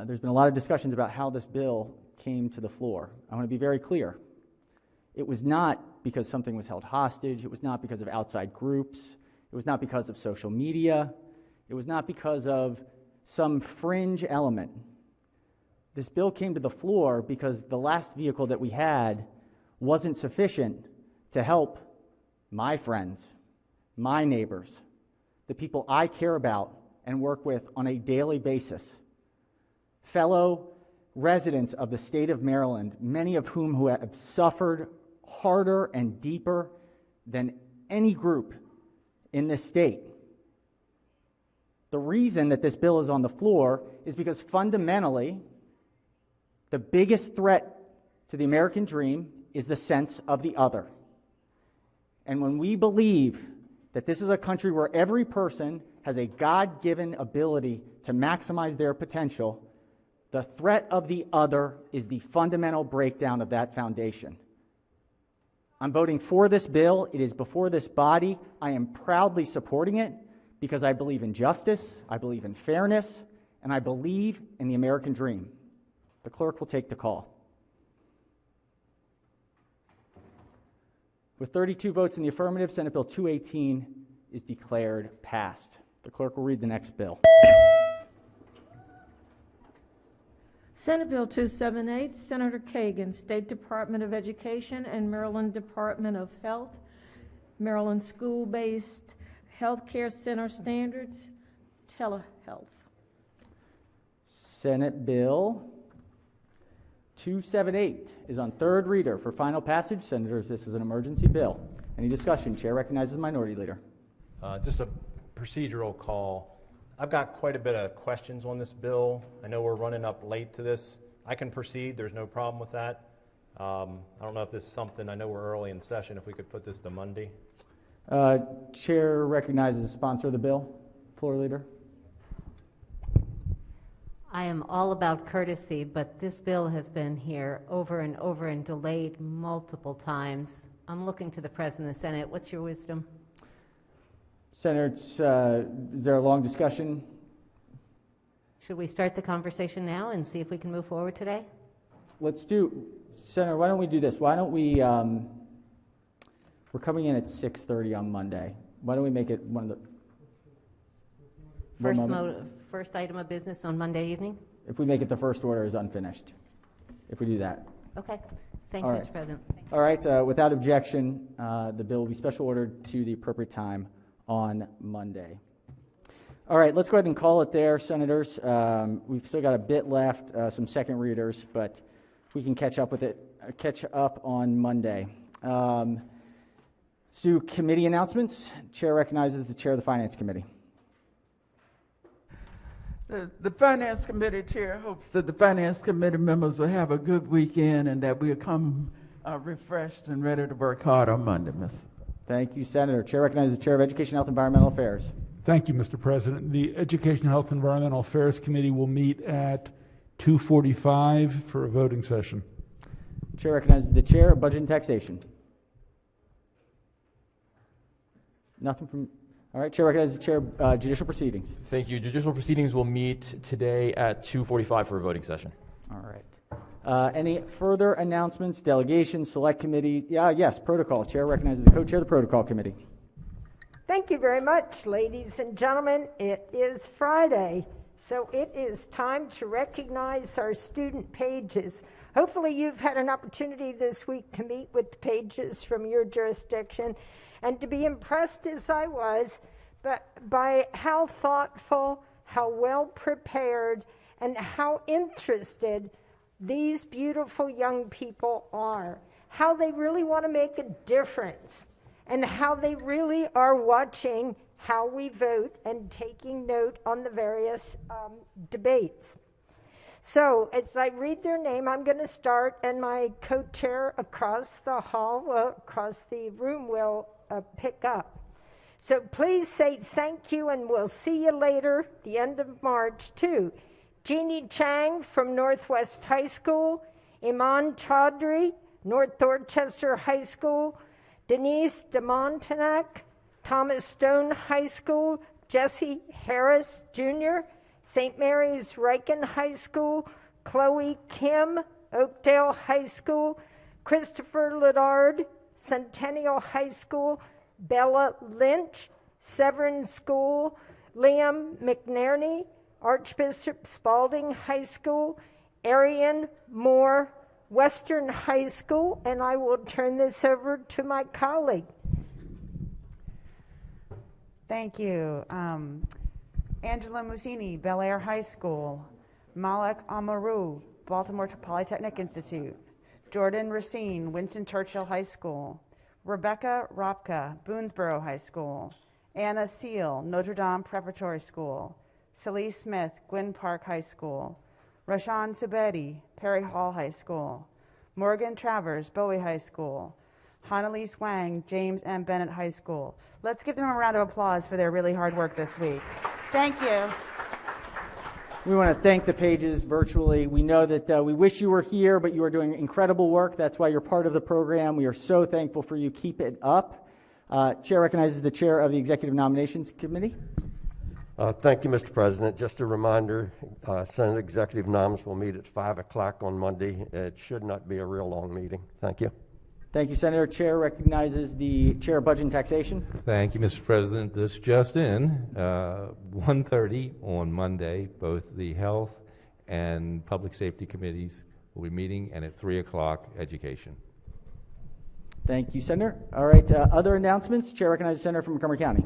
There's been a lot of discussions about how this bill came to the floor. I want to be very clear. It was not because something was held hostage. It was not because of outside groups. It was not because of social media. It was not because of some fringe element. This bill came to the floor because the last vehicle that we had wasn't sufficient to help my friends, my neighbors, the people I care about and work with on a daily basis, fellow residents of the state of Maryland, many of whom have suffered harder and deeper than any group in this state. The reason that this bill is on the floor is because fundamentally, the biggest threat to the American dream is the sense of the other. And when we believe that this is a country where every person has a God-given ability to maximize their potential, the threat of the other is the fundamental breakdown of that foundation. I'm voting for this bill. It is before this body. I am proudly supporting it because I believe in justice, I believe in fairness, and I believe in the American dream. The clerk will take the call. With 32 votes in the affirmative, Senate Bill 218 is declared passed. The clerk will read the next bill. Senate Bill 278, Senator Kagan, State Department of Education and Maryland Department of Health, Maryland School-Based Healthcare Center Standards, Telehealth. Senate Bill 278 is on third reader for final passage. Senators, this is an emergency bill. Any discussion? Chair recognizes the Minority Leader. Just a procedural call. I've got quite a bit of questions on this bill. I know we're running up late to this. I can proceed. There's no problem with that. I don't know if this is something, I know we're early in session, if we could put this to Monday. Chair recognizes the sponsor of the bill. Floor Leader. I am all about courtesy, but this bill has been here over and over and delayed multiple times. I'm looking to the President of the Senate. What's your wisdom? Senators, is there a long discussion? Should we start the conversation now and see if we can move forward today? Let's do, Senator, why don't we do this? Why don't we, we're coming in at 6:30 on Monday. Why don't we make it one of the... First item of business on Monday evening? If we make it the first order is unfinished. If we do that. Okay. Thank you, Mr. President. All right. Without objection, the bill will be special ordered to the appropriate time on Monday. All right. Let's go ahead and call it there, Senators. We've still got a bit left, some second readers, but we can catch up with it, catch up on Monday. Let's do committee announcements. Chair recognizes the Chair of the Finance Committee. The Finance Committee Chair hopes that the Finance Committee members will have a good weekend and that we'll come refreshed and ready to work hard on Monday, Mr. Thank you, Senator. Chair recognizes the Chair of Education, Health, and Environmental Affairs. Thank you, Mr. President. The Education, Health, and Environmental Affairs Committee will meet at 2:45 for a voting session. Chair recognizes the Chair of Budget and Taxation. Nothing from... All right, Chair recognizes the Chair of Judicial Proceedings. Thank you. Judicial Proceedings will meet today at 2:45 for a voting session. All right. Any further announcements, delegations, select committee? Yes, protocol. Chair recognizes the co-chair of the Protocol Committee. Thank you very much, ladies and gentlemen. It is Friday, so it is time to recognize our student pages. Hopefully you've had an opportunity this week to meet with the pages from your jurisdiction and to be impressed as I was by how thoughtful, how well prepared, and how interested these beautiful young people are, how they really want to make a difference, and how they really are watching how we vote and taking note on the various debates. So as I read their name, I'm going to start, and my co-chair across the hall, across the room will pick up. So please say thank you, and we'll see you later, the end of March, too. Jeannie Chang from Northwest High School, Iman Chaudhry, North Dorchester High School, Denise DeMontanak, Thomas Stone High School, Jesse Harris Jr., St. Mary's Riken High School, Chloe Kim, Oakdale High School, Christopher Ledard, Centennial High School, Bella Lynch, Severn School, Liam McNerney, Archbishop Spalding High School, Arian Moore, Western High School, and I will turn this over to my colleague. Thank you. Angela Musini, Bel Air High School. Malek Amaru, Baltimore Polytechnic Institute. Jordan Racine, Winston Churchill High School. Rebecca Ropka, Boonesboro High School. Anna Seal, Notre Dame Preparatory School. Celie Smith, Gwynn Park High School. Rashan Subedi, Perry Hall High School. Morgan Travers, Bowie High School. Hanalise Wang, James M. Bennett High School. Let's give them a round of applause for their really hard work this week. Thank you. We want to thank the Pages virtually. We know that we wish you were here, but you are doing incredible work. That's why you're part of the program. We are so thankful for you. Keep it up. Chair recognizes the chair of the Executive Nominations Committee. Thank you, Mr. President. Just a reminder, Senate Executive Noms will meet at 5 o'clock on Monday. It should not be a real long meeting. Thank you. Thank you, Senator. Chair recognizes the chair of Budget and Taxation. Thank you, Mr. President. This just in, 1:30 on Monday, both the Health and Public Safety Committees will be meeting, and at 3 o'clock, Education. Thank you, Senator. All right, other announcements. Chair recognizes the Senator from Montgomery County.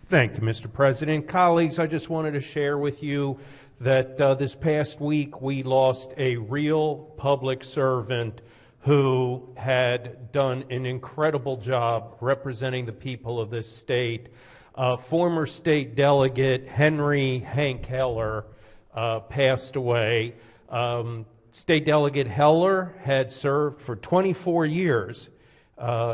Thank you, Mr. President. Colleagues, I just wanted to share with you that this past week we lost a real public servant who had done an incredible job representing the people of this state. Former state delegate Henry Hank Heller passed away. State Delegate Heller had served for 24 years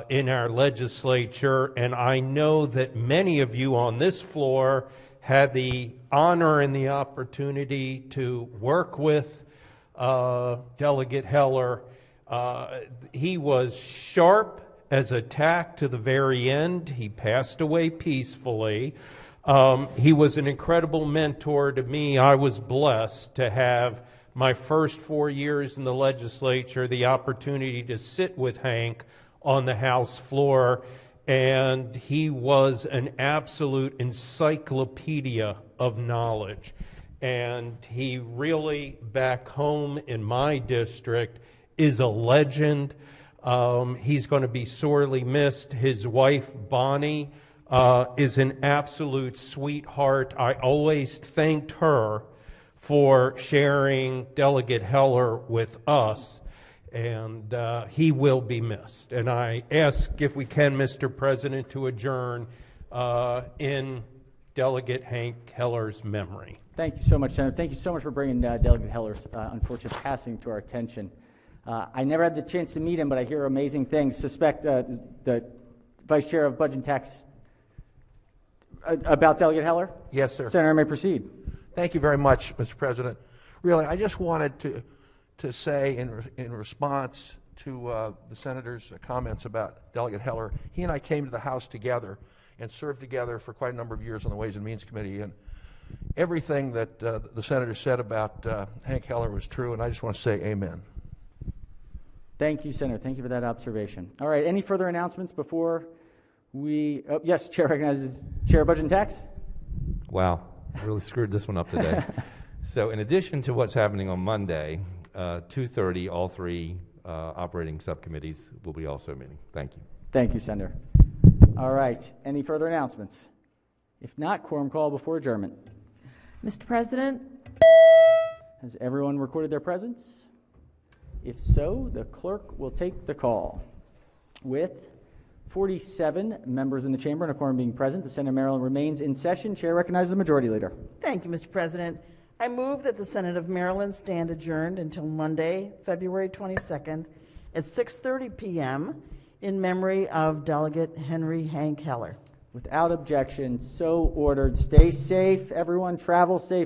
in our legislature, and I know that many of you on this floor had the honor and the opportunity to work with Delegate Heller. He was sharp as a tack to the very end. He passed away peacefully. He was an incredible mentor to me. I was blessed to have my first 4 years in the legislature, the opportunity to sit with Hank on the House floor, and he was an absolute encyclopedia of knowledge. And he really, back home in my district, is a legend. He's going to be sorely missed. His wife, Bonnie, is an absolute sweetheart. I always thanked her for sharing Delegate Heller with us, and he will be missed. And I ask, if we can, Mr. President, to adjourn in Delegate Hank Heller's memory. Thank you so much, Senator. Thank you so much for bringing Delegate Heller's unfortunate passing to our attention. I never had the chance to meet him, but I hear amazing things. Suspect the Vice Chair of Budget and Tax about Delegate Heller? Yes, sir. Senator, may proceed. Thank you very much, Mr. President. Really, I just wanted to say in response to the Senator's comments about Delegate Heller, he and I came to the House together and served together for quite a number of years on the Ways and Means Committee, and everything that the Senator said about Hank Heller was true, and I just want to say amen. Thank you, Senator. Thank you for that observation. All right, any further announcements before we... Oh, yes, Chair recognizes Chair of Budget and Tax. Wow, I really screwed this one up today. So in addition to what's happening on Monday, 2:30, all three operating subcommittees will be also meeting. Thank you. Thank you, Senator. All right, any further announcements? If not, quorum call before adjournment. Mr. President? Has everyone recorded their presence? If so, the clerk will take the call. With 47 members in the chamber and a quorum being present, the Senate of Maryland remains in session. Chair recognizes the Majority Leader. Thank you, Mr. President. I move that the Senate of Maryland stand adjourned until Monday, February 22nd at 6:30 p.m. in memory of Delegate Henry Hank Heller. Without objection, so ordered. Stay safe, everyone. Travel safe.